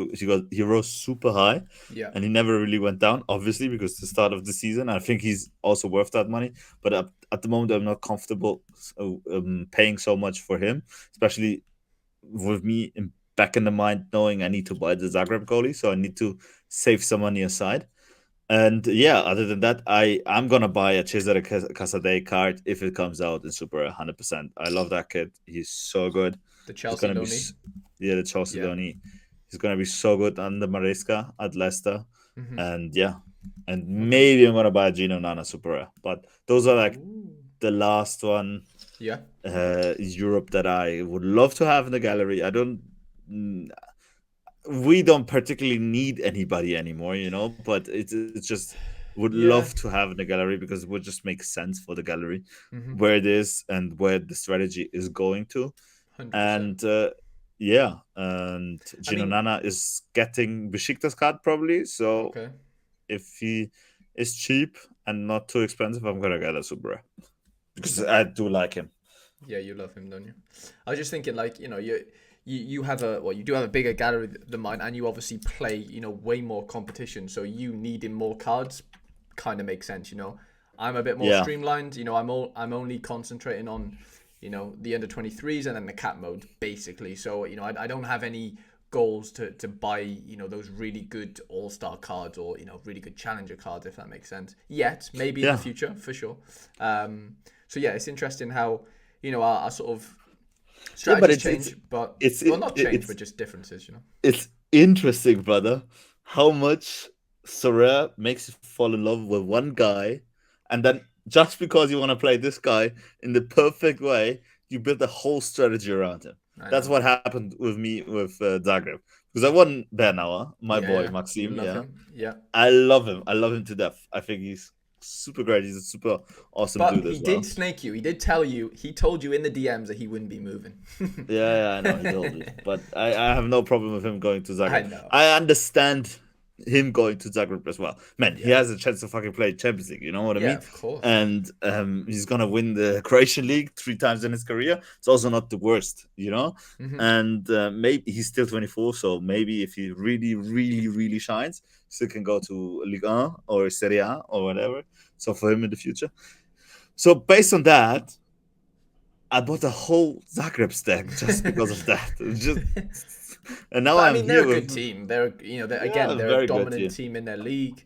Speaker 2: rose super high,
Speaker 1: Yeah.
Speaker 2: and he never really went down. Obviously, because it's the start of the season. I think he's also worth that money. But at the moment, I'm not comfortable paying so much for him, especially with me back in the mind knowing I need to buy the Zagreb goalie, so I need to save some money aside. And yeah, other than that, I'm gonna buy a Cesare Casadei card if it comes out in Super 100%. I love that kid. He's so good.
Speaker 1: The
Speaker 2: He's
Speaker 1: Chelsea
Speaker 2: gonna be
Speaker 1: loanee.
Speaker 2: yeah, the Chelsea
Speaker 1: Yeah.
Speaker 2: Donny. He's gonna be so good under Maresca at Leicester.
Speaker 1: Hmm.
Speaker 2: And yeah, and
Speaker 1: Okay.
Speaker 2: maybe I'm gonna buy a Gino Nana Super Rare. But those are like
Speaker 1: Ooh.
Speaker 2: the last one
Speaker 1: Yeah.
Speaker 2: Europe that I would love to have in the gallery. I don't. We don't particularly need anybody anymore, but it's just would
Speaker 1: Yeah.
Speaker 2: love to have in the gallery because it would just make sense for the gallery
Speaker 1: Hmm.
Speaker 2: where it is and where the strategy is going to.
Speaker 1: 100%.
Speaker 2: And yeah, and
Speaker 1: I
Speaker 2: Gino
Speaker 1: mean,
Speaker 2: Nana is getting Besiktas card probably. So
Speaker 1: okay.
Speaker 2: if he is cheap and not too expensive, I'm gonna get a super rare because I do like him.
Speaker 1: Yeah, you love him, don't you? I was just thinking, like, you have you do have a bigger gallery than mine, and you obviously play, way more competition, so you needing more cards kind of makes sense. I'm a bit more
Speaker 2: Yeah,
Speaker 1: streamlined. I'm only concentrating on, the under 23s and then the cat mode basically. So I don't have any goals to buy those really good all-star cards or really good challenger cards, if that makes sense yet. Maybe in the
Speaker 2: yeah,
Speaker 1: future, for sure. So yeah, it's interesting how our sort of
Speaker 2: yeah. But
Speaker 1: strategies change, but
Speaker 2: it's
Speaker 1: well,
Speaker 2: it,
Speaker 1: not change, but
Speaker 2: it's
Speaker 1: just differences.
Speaker 2: it's interesting, brother, how much Sorare makes you fall in love with one guy, and then just because you want to play this guy in the perfect way, you build a whole strategy around him.
Speaker 1: I
Speaker 2: That's
Speaker 1: know.
Speaker 2: what happened with me with Zagreb. Because I won Bernauer, my
Speaker 1: Yeah,
Speaker 2: boy
Speaker 1: yeah, you
Speaker 2: Maxim.
Speaker 1: love
Speaker 2: Yeah,
Speaker 1: him. Yeah.
Speaker 2: I love him. I love him to death. I think he's super great. He's a super awesome
Speaker 1: But
Speaker 2: dude
Speaker 1: he
Speaker 2: as
Speaker 1: did
Speaker 2: well.
Speaker 1: snake you. He did tell you. He told you in the DMs that he wouldn't be moving.
Speaker 2: Yeah, yeah, I know he told me, but I have no problem with him going to
Speaker 1: I
Speaker 2: Zagreb.
Speaker 1: know.
Speaker 2: I understand him going to Zagreb as well. Man, he
Speaker 1: Yeah.
Speaker 2: has a chance to fucking play Champions League. You know what I
Speaker 1: Yeah,
Speaker 2: mean?
Speaker 1: of course.
Speaker 2: And he's gonna win the Croatian League 3 times in his career. It's also not the worst.
Speaker 1: Hmm.
Speaker 2: And maybe he's still 24, so maybe if he really, really, really shines, still can go to Ligue 1 or Serie A or whatever. So for him in the future. So based on that, I bought a whole Zagreb stack just because of that. Just and now
Speaker 1: But I
Speaker 2: I'm
Speaker 1: mean, they're
Speaker 2: here
Speaker 1: a good
Speaker 2: with
Speaker 1: team. They're
Speaker 2: yeah,
Speaker 1: again,
Speaker 2: a
Speaker 1: they're a
Speaker 2: very good
Speaker 1: dominant
Speaker 2: team,
Speaker 1: team in their league.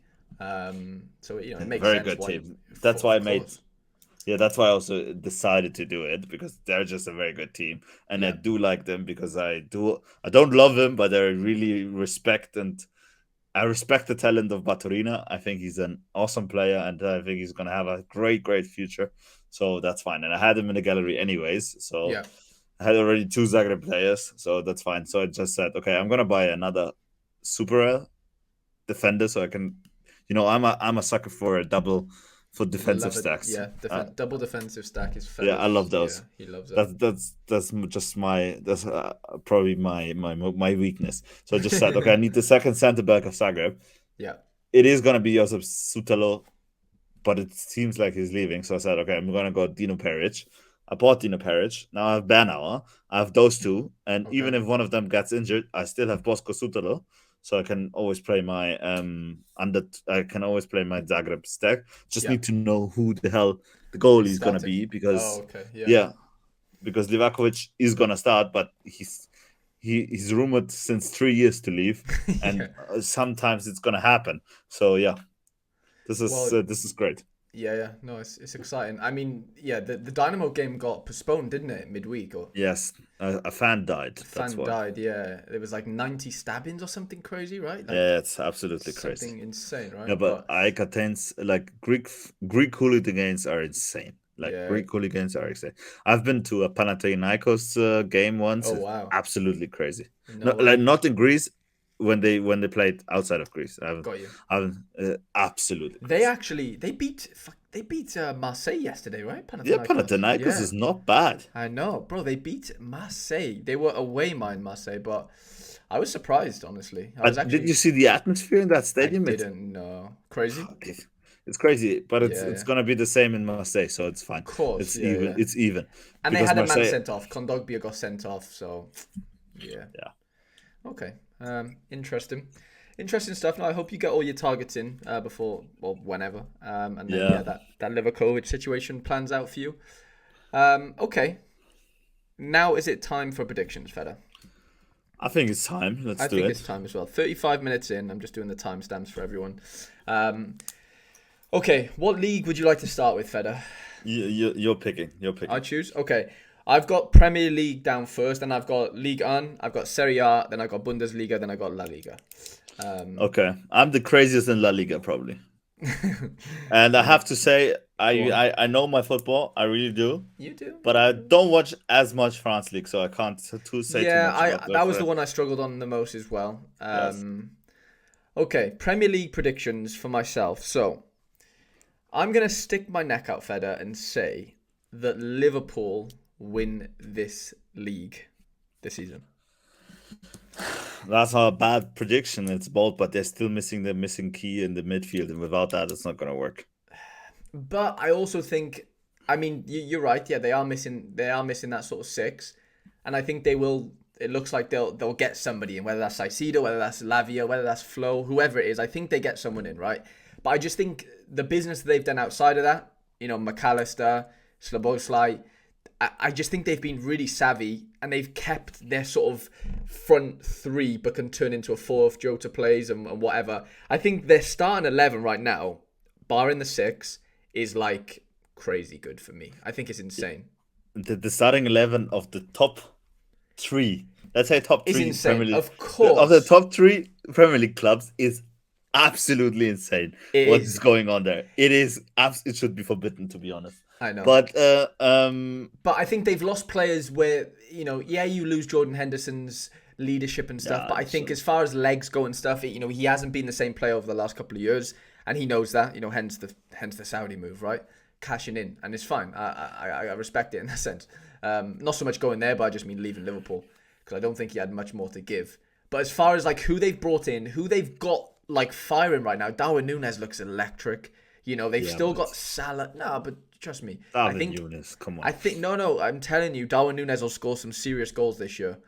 Speaker 1: So it makes
Speaker 2: very
Speaker 1: sense
Speaker 2: good
Speaker 1: why.
Speaker 2: team. That's why I
Speaker 1: Of
Speaker 2: made
Speaker 1: course.
Speaker 2: yeah, that's why I also decided to do it because they're just a very good team, and I
Speaker 1: Yeah.
Speaker 2: do like them because I don't love them, but I really respect and I respect the talent of Baturina. I think he's an awesome player, and I think he's gonna have a great, great future. So that's fine. And I had him in the gallery anyways, so
Speaker 1: Yeah.
Speaker 2: I had already 2 Zagreb players, so that's fine. So I just said, okay, I'm gonna buy another super defender, so I can, I'm a sucker for a double for
Speaker 1: You
Speaker 2: defensive
Speaker 1: love it.
Speaker 2: stacks.
Speaker 1: Yeah. Double defensive stack is
Speaker 2: Yeah, I love
Speaker 1: feathers. Yeah,
Speaker 2: those.
Speaker 1: he loves it.
Speaker 2: That's just that's probably my weakness. So I just said, okay, I need the second center back of Zagreb.
Speaker 1: Yeah.
Speaker 2: It is gonna be Josip Sutalo, but it seems like he's leaving. So I said, okay, I'm gonna go Dino Peric. I bought Dino Peric. Now I have Banauer. I have those two, and
Speaker 1: Okay.
Speaker 2: even if one of them gets injured, I still have Bosco Sutalo. So I can always play my I can always play my Zagreb stack. Just
Speaker 1: Yeah.
Speaker 2: need to know who the hell the goalie
Speaker 1: He's
Speaker 2: is gonna
Speaker 1: starting.
Speaker 2: be
Speaker 1: Oh,
Speaker 2: because
Speaker 1: okay. Yeah.
Speaker 2: yeah, because Livakovic is gonna start, but he's rumored since 3 years to leave,
Speaker 1: Yeah.
Speaker 2: and sometimes it's gonna happen. So yeah,
Speaker 1: Well,
Speaker 2: this is great.
Speaker 1: yeah, yeah. No, it's exciting. I mean, yeah, the Dynamo game got postponed, didn't it, midweek? Or
Speaker 2: Yes, a fan died.
Speaker 1: a
Speaker 2: That's
Speaker 1: fan
Speaker 2: why.
Speaker 1: died. Yeah, there was like 90 stabbings or something crazy, right? Like
Speaker 2: Yeah, it's absolutely crazy.
Speaker 1: something insane,
Speaker 2: Yeah,
Speaker 1: right?
Speaker 2: but
Speaker 1: But
Speaker 2: Aikaten's like Greek hooligans are insane. Like
Speaker 1: yeah.
Speaker 2: Greek hooligans are insane. I've been to a Panathinaikos game once.
Speaker 1: Oh
Speaker 2: It's
Speaker 1: wow.
Speaker 2: absolutely crazy.
Speaker 1: No
Speaker 2: No, like
Speaker 1: way.
Speaker 2: not in Greece when they played outside of Greece.
Speaker 1: Got you.
Speaker 2: Absolutely
Speaker 1: They
Speaker 2: crazy.
Speaker 1: actually they beat Marseille yesterday, right?
Speaker 2: Yeah,
Speaker 1: Panathinaikos.
Speaker 2: Panathinaikos
Speaker 1: Yeah,
Speaker 2: is not bad.
Speaker 1: I know, bro. They beat Marseille. They were away mine Marseille, but I was surprised, honestly. I was
Speaker 2: Did you
Speaker 1: actually
Speaker 2: see the atmosphere in that
Speaker 1: I
Speaker 2: stadium? It's
Speaker 1: didn't know. Crazy.
Speaker 2: It's crazy, but it's
Speaker 1: Yeah,
Speaker 2: it's
Speaker 1: yeah.
Speaker 2: gonna be the same in Marseille, so it's fine.
Speaker 1: Of course,
Speaker 2: It's
Speaker 1: yeah,
Speaker 2: even.
Speaker 1: yeah.
Speaker 2: It's even
Speaker 1: And they
Speaker 2: because
Speaker 1: had a man
Speaker 2: Marseille.
Speaker 1: sent off. Kondogbia got sent off, so yeah.
Speaker 2: Yeah,
Speaker 1: Okay. Interesting. Interesting stuff. Now I hope you get all your targets in before, well, whenever. And then
Speaker 2: yeah.
Speaker 1: yeah, that Liverpool situation plans out for you. Okay. Now is it time for predictions, Feder?
Speaker 2: I think it's time. Let's
Speaker 1: I
Speaker 2: do
Speaker 1: think it's
Speaker 2: it.
Speaker 1: time as well. 35 minutes in. I'm just doing the timestamps for everyone. Um, okay. What league would you like to start with, Feder?
Speaker 2: You're picking. You're
Speaker 1: I
Speaker 2: picking.
Speaker 1: choose. Okay. I've got Premier League down first, then I've got Ligue 1, I've got Serie A, then I've got Bundesliga, then I've got La Liga. Um,
Speaker 2: Okay, I'm the craziest in La Liga probably, and I
Speaker 1: yeah,
Speaker 2: have to say
Speaker 1: go on.
Speaker 2: I know my football. I really do,
Speaker 1: You do,
Speaker 2: but
Speaker 1: you
Speaker 2: I
Speaker 1: do.
Speaker 2: don't watch as much France League, so I can't to say too
Speaker 1: Yeah,
Speaker 2: much about
Speaker 1: I
Speaker 2: that.
Speaker 1: that was the one I struggled on the most as well.
Speaker 2: Yes.
Speaker 1: Okay, Premier League predictions for myself. So I'm gonna stick my neck out, Feder, and say that Liverpool win this league this season.
Speaker 2: That's not a bad prediction. It's bold, but they're still missing the missing key in the midfield, and without that, it's not gonna work.
Speaker 1: But I also think, I mean, you're right. Yeah, they are missing. They are missing that sort of six, and I think they will. It looks like they'll get somebody in, whether that's Saicedo, whether that's Lavia, whether that's Flo, whoever it is. I think they get someone in, right? But I just think the business they've done outside of that, McAllister, Szoboszlai, I just think they've been really savvy and they've kept their sort of front three, but can turn into a fourth. Jota plays and whatever. I think their starting 11 right now, barring the six, is like crazy good for me. I think it's insane.
Speaker 2: The starting 11 of the top three, let's say top
Speaker 1: It's
Speaker 2: three Premier
Speaker 1: insane.
Speaker 2: League,
Speaker 1: Of
Speaker 2: of the
Speaker 1: course,
Speaker 2: top three Premier League clubs is absolutely insane.
Speaker 1: it
Speaker 2: What is
Speaker 1: is.
Speaker 2: going on there? It is it should be forbidden to be honest.
Speaker 1: I know.
Speaker 2: But
Speaker 1: But I think they've lost players where, yeah, you lose Jordan Henderson's leadership and stuff.
Speaker 2: yeah,
Speaker 1: But I think as far as legs go and stuff, he hasn't been the same player over the last couple of years. And he knows that, hence the Saudi move, right? Cashing in. And it's fine. I respect it in that sense. Not so much going there, but I just mean leaving Liverpool. Because I don't think he had much more to give. But as far as like who they've brought in, who they've got like firing right now, Darwin Núñez looks electric. They've
Speaker 2: yeah,
Speaker 1: still
Speaker 2: but
Speaker 1: got Salah. No, but trust me.
Speaker 2: Darwin Nunes, come on.
Speaker 1: I think no. I'm telling you, Darwin Núñez will score some serious goals this year.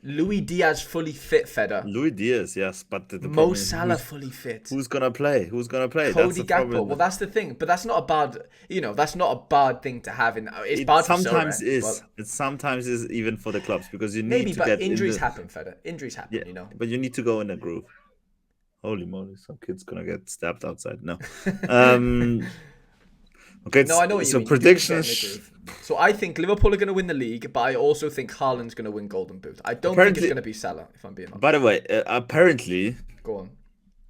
Speaker 1: Luis Diaz fully fit, Feder.
Speaker 2: Louis Diaz, yes, but the
Speaker 1: Mo
Speaker 2: problem is
Speaker 1: Salah fully fit.
Speaker 2: who's gonna play? Who's gonna play? That's
Speaker 1: Cody
Speaker 2: the
Speaker 1: Gakpo. Well,
Speaker 2: problem.
Speaker 1: that's the thing. But that's not a bad. That's not a bad thing to have. It's bad for
Speaker 2: Sometimes
Speaker 1: Sorare,
Speaker 2: is.
Speaker 1: but
Speaker 2: It sometimes is even for the clubs because you need
Speaker 1: maybe.
Speaker 2: to
Speaker 1: But
Speaker 2: get in
Speaker 1: injuries
Speaker 2: the
Speaker 1: happen, Feder. Injuries
Speaker 2: yeah,
Speaker 1: happen.
Speaker 2: but you need to go in a groove. Holy moly, some kid's gonna get stabbed outside. No. Um okay,
Speaker 1: No, I know what you
Speaker 2: so
Speaker 1: mean. You do need to get in the
Speaker 2: predictions
Speaker 1: groove. So I think Liverpool are going to win the league, but I also think Haaland's going to win Golden Boot. I don't think it's
Speaker 2: apparently
Speaker 1: going to be Salah, if I'm being honest.
Speaker 2: by the way,
Speaker 1: Go on.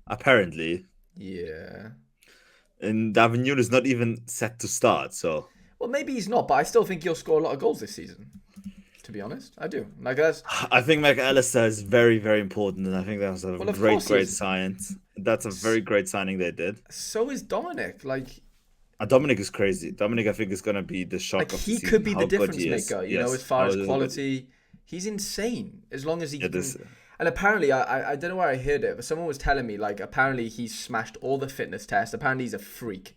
Speaker 2: apparently
Speaker 1: Yeah.
Speaker 2: and Darwin Nunes is not even set to start, so
Speaker 1: Well, maybe he's not, but I still think he'll score a lot of goals this season. To be honest, I do. Like that's
Speaker 2: I think McAllister is very, very important, and I think that's a
Speaker 1: well, of course he
Speaker 2: great
Speaker 1: is.
Speaker 2: science. That's a very great signing they did.
Speaker 1: So is Dominic.
Speaker 2: Dominic is crazy. Dominic, I think, is gonna be the shock of the
Speaker 1: He
Speaker 2: season.
Speaker 1: could be
Speaker 2: How
Speaker 1: the
Speaker 2: good
Speaker 1: difference
Speaker 2: he is.
Speaker 1: maker.
Speaker 2: Yes,
Speaker 1: As far
Speaker 2: how
Speaker 1: as
Speaker 2: good.
Speaker 1: quality, he's insane. As long as he
Speaker 2: Yeah,
Speaker 1: can.
Speaker 2: this.
Speaker 1: And apparently, I don't know where I heard it, but someone was telling me apparently he's smashed all the fitness tests. Apparently he's a freak.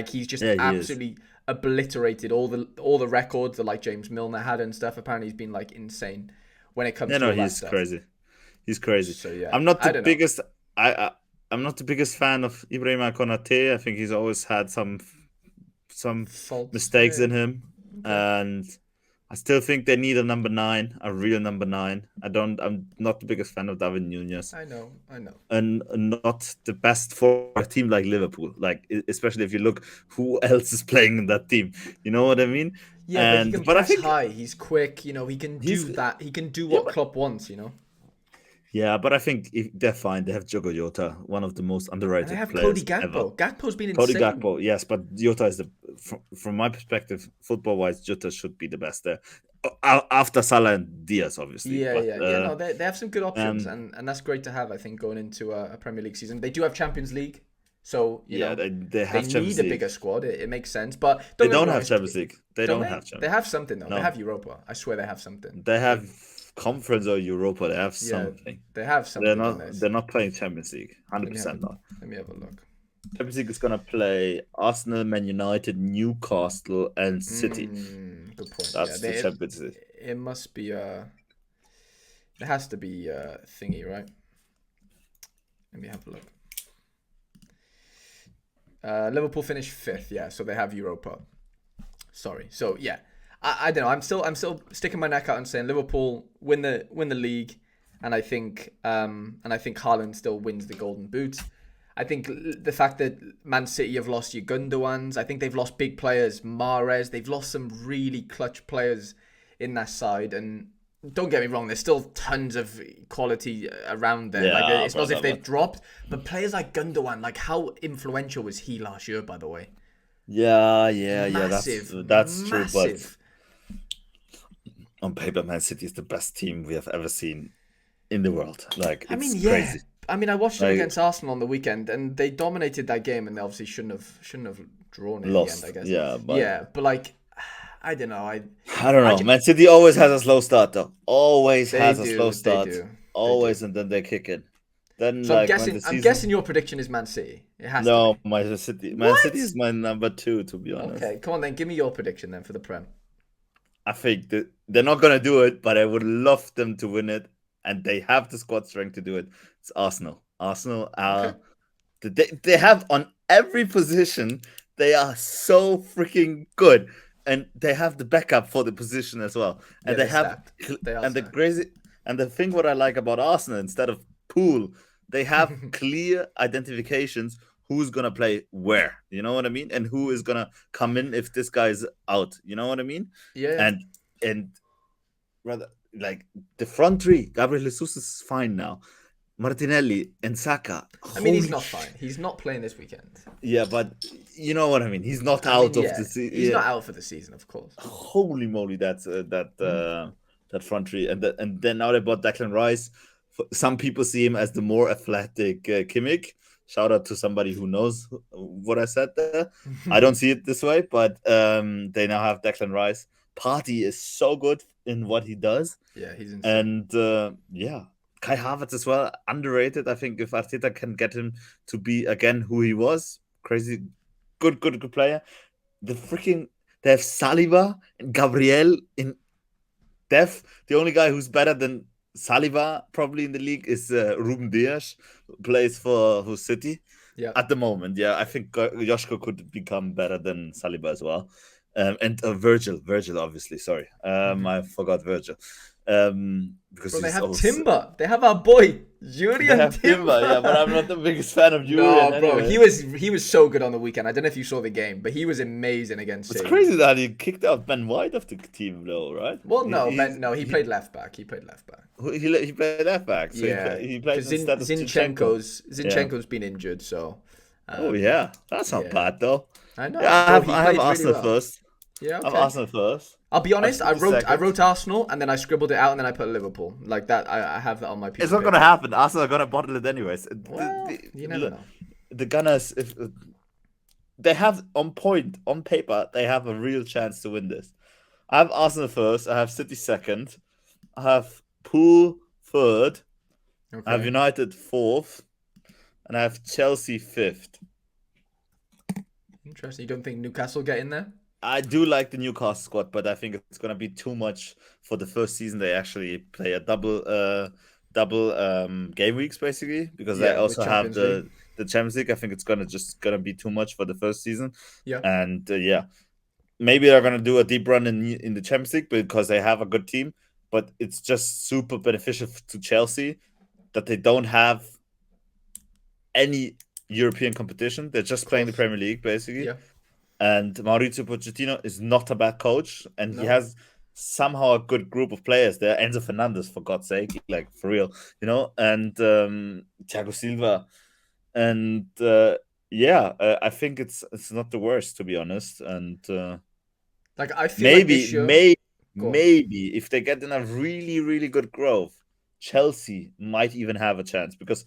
Speaker 1: He's just
Speaker 2: Yeah, he is.
Speaker 1: absolutely obliterated all the records that James Milner had and stuff. Apparently he's been insane when it comes
Speaker 2: Yeah,
Speaker 1: to
Speaker 2: no,
Speaker 1: all that
Speaker 2: he's
Speaker 1: stuff.
Speaker 2: crazy. He's crazy.
Speaker 1: So yeah,
Speaker 2: I'm not
Speaker 1: I
Speaker 2: the
Speaker 1: don't know.
Speaker 2: biggest. I'm not the biggest fan of Ibrahima Konate. I think he's always had some
Speaker 1: Faults.
Speaker 2: mistakes
Speaker 1: Yeah.
Speaker 2: in him,
Speaker 1: Okay.
Speaker 2: and I still think they need a number 9, a real number 9. I'm not the biggest fan of David Nunez,
Speaker 1: I know.
Speaker 2: and not the best for a team like Liverpool. Especially if you look who else is playing in that team. You know what I mean?
Speaker 1: Yeah, but he can
Speaker 2: But I
Speaker 1: press
Speaker 2: think
Speaker 1: high. He's quick. He can
Speaker 2: he's
Speaker 1: do that. He can do
Speaker 2: yeah,
Speaker 1: what Klopp wants.
Speaker 2: yeah, but I think they're fine. They have Jogo Jota, one of the most
Speaker 1: And they
Speaker 2: underrated
Speaker 1: have
Speaker 2: players
Speaker 1: Cody
Speaker 2: ever.
Speaker 1: Gakpo. Gakpo's been
Speaker 2: Cody
Speaker 1: insane.
Speaker 2: Gakpo, yes, but Jota is from my perspective, football-wise, Jota should be the best there. After Salah and Diaz, obviously.
Speaker 1: Yeah,
Speaker 2: But
Speaker 1: yeah. No, they have some good options,
Speaker 2: um,
Speaker 1: and that's great to have. I think going into a Premier League season, they do have Champions League, so
Speaker 2: yeah, they
Speaker 1: they
Speaker 2: have Champions
Speaker 1: need a
Speaker 2: League.
Speaker 1: bigger squad. It makes sense, but
Speaker 2: They
Speaker 1: don't get me
Speaker 2: don't
Speaker 1: wrong,
Speaker 2: have Champions League. They
Speaker 1: don't
Speaker 2: don't
Speaker 1: they?
Speaker 2: have
Speaker 1: They
Speaker 2: Champions.
Speaker 1: have something though.
Speaker 2: No,
Speaker 1: They have Europa. I swear they have something.
Speaker 2: they have Conference or Europa. They have
Speaker 1: Yeah,
Speaker 2: something.
Speaker 1: they have
Speaker 2: They're
Speaker 1: something.
Speaker 2: not. They're not playing Champions League.
Speaker 1: Let me have
Speaker 2: 100% not.
Speaker 1: let me have a look.
Speaker 2: Champions League is gonna play Arsenal, Man United, Newcastle, and City.
Speaker 1: Good point. Yeah,
Speaker 2: That's the Champions League.
Speaker 1: it must be it has to be thingy, right? Let me have a look. Liverpool finished fifth, yeah, so they have Europa. Sorry. So yeah, I don't know. I'm still sticking my neck out and saying Liverpool win the league, and I think Haaland still wins the Golden Boot. I think the fact that Man City have lost your Gundowans, I think they've lost big players, Mahrez, they've lost some really clutch players in that side, and don't get me wrong, there's still tons of quality around there. Like
Speaker 2: Yeah,
Speaker 1: it's not as if
Speaker 2: brother,
Speaker 1: they've dropped, but players like Gundogan, like how influential was he last year? By the way,
Speaker 2: yeah.
Speaker 1: massive,
Speaker 2: That's true. But
Speaker 1: massive.
Speaker 2: on paper, Man City is the best team we have ever seen in the world. Like
Speaker 1: I mean,
Speaker 2: it's
Speaker 1: yeah.
Speaker 2: crazy.
Speaker 1: I mean, I watched them
Speaker 2: Like
Speaker 1: against Arsenal on the weekend, and they dominated that game, and they obviously shouldn't have drawn it in the end. I
Speaker 2: lost.
Speaker 1: guess.
Speaker 2: Yeah, but
Speaker 1: Yeah, but like, I don't know.
Speaker 2: I don't
Speaker 1: I
Speaker 2: know.
Speaker 1: ju-
Speaker 2: Man City always has a slow start though. Always
Speaker 1: they
Speaker 2: has a slow
Speaker 1: do, they
Speaker 2: start.
Speaker 1: do, they do.
Speaker 2: Always, and then they kick it. Then
Speaker 1: So I'm
Speaker 2: like when
Speaker 1: guessing,
Speaker 2: the
Speaker 1: I'm
Speaker 2: season.
Speaker 1: guessing your prediction is Man City. It has to
Speaker 2: No,
Speaker 1: be.
Speaker 2: Man City
Speaker 1: What?
Speaker 2: is my number two, to be honest.
Speaker 1: Okay, come on then. Give me your prediction then for the Prem.
Speaker 2: I think that they're not gonna do it, but I would love them to win it, and they have the squad strength to do it. It's Arsenal. Arsenal
Speaker 1: Okay.
Speaker 2: are they have on every position. They are so freaking good, and they have the backup for the position as well.
Speaker 1: Yeah,
Speaker 2: And they
Speaker 1: they're
Speaker 2: have
Speaker 1: stacked. They are
Speaker 2: and the
Speaker 1: stacked.
Speaker 2: crazy and the thing what I like about Arsenal instead of pool, they have clear identifications who's gonna play where. You know what I mean? And who is gonna come in if this guy's out. You know what I mean?
Speaker 1: Yeah.
Speaker 2: And and rather like the front three, Gabriel Jesus is fine now. Martinelli and Saka.
Speaker 1: I mean, he's
Speaker 2: Holy
Speaker 1: not fine. He's not playing this weekend.
Speaker 2: yeah, but you know what I mean. He's not
Speaker 1: I mean,
Speaker 2: out of
Speaker 1: yeah,
Speaker 2: the season.
Speaker 1: he's
Speaker 2: Yeah,
Speaker 1: not out for the season, of course.
Speaker 2: holy moly, that's
Speaker 1: Mhm.
Speaker 2: that front three, and then now they bought Declan Rice. Some people see him as the more athletic Kimmich. Shout out to somebody who knows what I said there. I don't see it this way, but they now have Declan Rice. Party is so good in what he does,
Speaker 1: Yeah, he's insane.
Speaker 2: and yeah, Kai Havertz as well, underrated. I think if Arteta can get him to be again who he was, crazy, good player. The freaking they have Saliba and Gabriel in depth. The only guy who's better than Saliba probably in the league is Ruben Dias, who plays for City
Speaker 1: Yeah.
Speaker 2: at the moment. Yeah, I think Joshko could become better than Saliba as well. And Virgil, obviously. Sorry, I forgot Virgil. Because
Speaker 1: Bro, they
Speaker 2: he's
Speaker 1: have
Speaker 2: also
Speaker 1: Timber. They have our boy
Speaker 2: they
Speaker 1: Julian
Speaker 2: have Timber, yeah, but I'm
Speaker 1: Timber.
Speaker 2: not the biggest fan of Julian
Speaker 1: No, bro,
Speaker 2: anyway.
Speaker 1: he was so good on the weekend. I don't know if you saw the game, but he was amazing against
Speaker 2: It's
Speaker 1: City.
Speaker 2: crazy that he kicked out Ben White of the team, though, right?
Speaker 1: Well,
Speaker 2: He,
Speaker 1: no,
Speaker 2: he's,
Speaker 1: Ben, no, he played left back. He played left back.
Speaker 2: he played left back, so
Speaker 1: Yeah,
Speaker 2: he played
Speaker 1: because
Speaker 2: instead of Zinchenko. Yeah.
Speaker 1: Zinchenko's been injured, so
Speaker 2: Oh yeah, that's not
Speaker 1: yeah,
Speaker 2: bad though.
Speaker 1: I
Speaker 2: Yeah,
Speaker 1: know, bro. He
Speaker 2: I have
Speaker 1: played really
Speaker 2: Arsenal
Speaker 1: well.
Speaker 2: first.
Speaker 1: Yeah,
Speaker 2: I have
Speaker 1: okay.
Speaker 2: Arsenal first.
Speaker 1: I'll be
Speaker 2: I have
Speaker 1: honest.
Speaker 2: City
Speaker 1: I
Speaker 2: second.
Speaker 1: wrote Arsenal and then I scribbled it out and then I put Liverpool like that. I have that on my piece
Speaker 2: It's
Speaker 1: of
Speaker 2: not gonna
Speaker 1: paper.
Speaker 2: happen. Arsenal are gonna bottle it anyways.
Speaker 1: Well, you never know.
Speaker 2: The Gunners, if they have on paper, they have a real chance to win this. I have Arsenal first. I have City second. I have Pool third. I have
Speaker 1: Okay,
Speaker 2: United fourth, and I have Chelsea fifth.
Speaker 1: interesting. You don't think Newcastle get in there?
Speaker 2: I do like the Newcastle squad, but I think it's gonna be too much for the first season. They actually play a double game weeks basically because they
Speaker 1: Yeah, with
Speaker 2: also have
Speaker 1: Champions League.
Speaker 2: the Champions League. I think it's gonna be too much for the first season,
Speaker 1: Yeah,
Speaker 2: and yeah, maybe they're gonna do a deep run in the Champions League because they have a good team. But it's just super beneficial to Chelsea that they don't have any European competition. They're just
Speaker 1: of
Speaker 2: playing the
Speaker 1: course.
Speaker 2: Premier League basically.
Speaker 1: Yeah,
Speaker 2: And Mauricio Pochettino is not a bad coach, and he
Speaker 1: no.
Speaker 2: has somehow a good group of players there. Enzo Fernandez, for God's sake, like for real, and Thiago Silva, and yeah, I think it's not the worst to be honest, and
Speaker 1: Like I feel like
Speaker 2: maybe
Speaker 1: this year.
Speaker 2: maybe
Speaker 1: Go on.
Speaker 2: maybe if they get in a really good growth, Chelsea might even have a chance because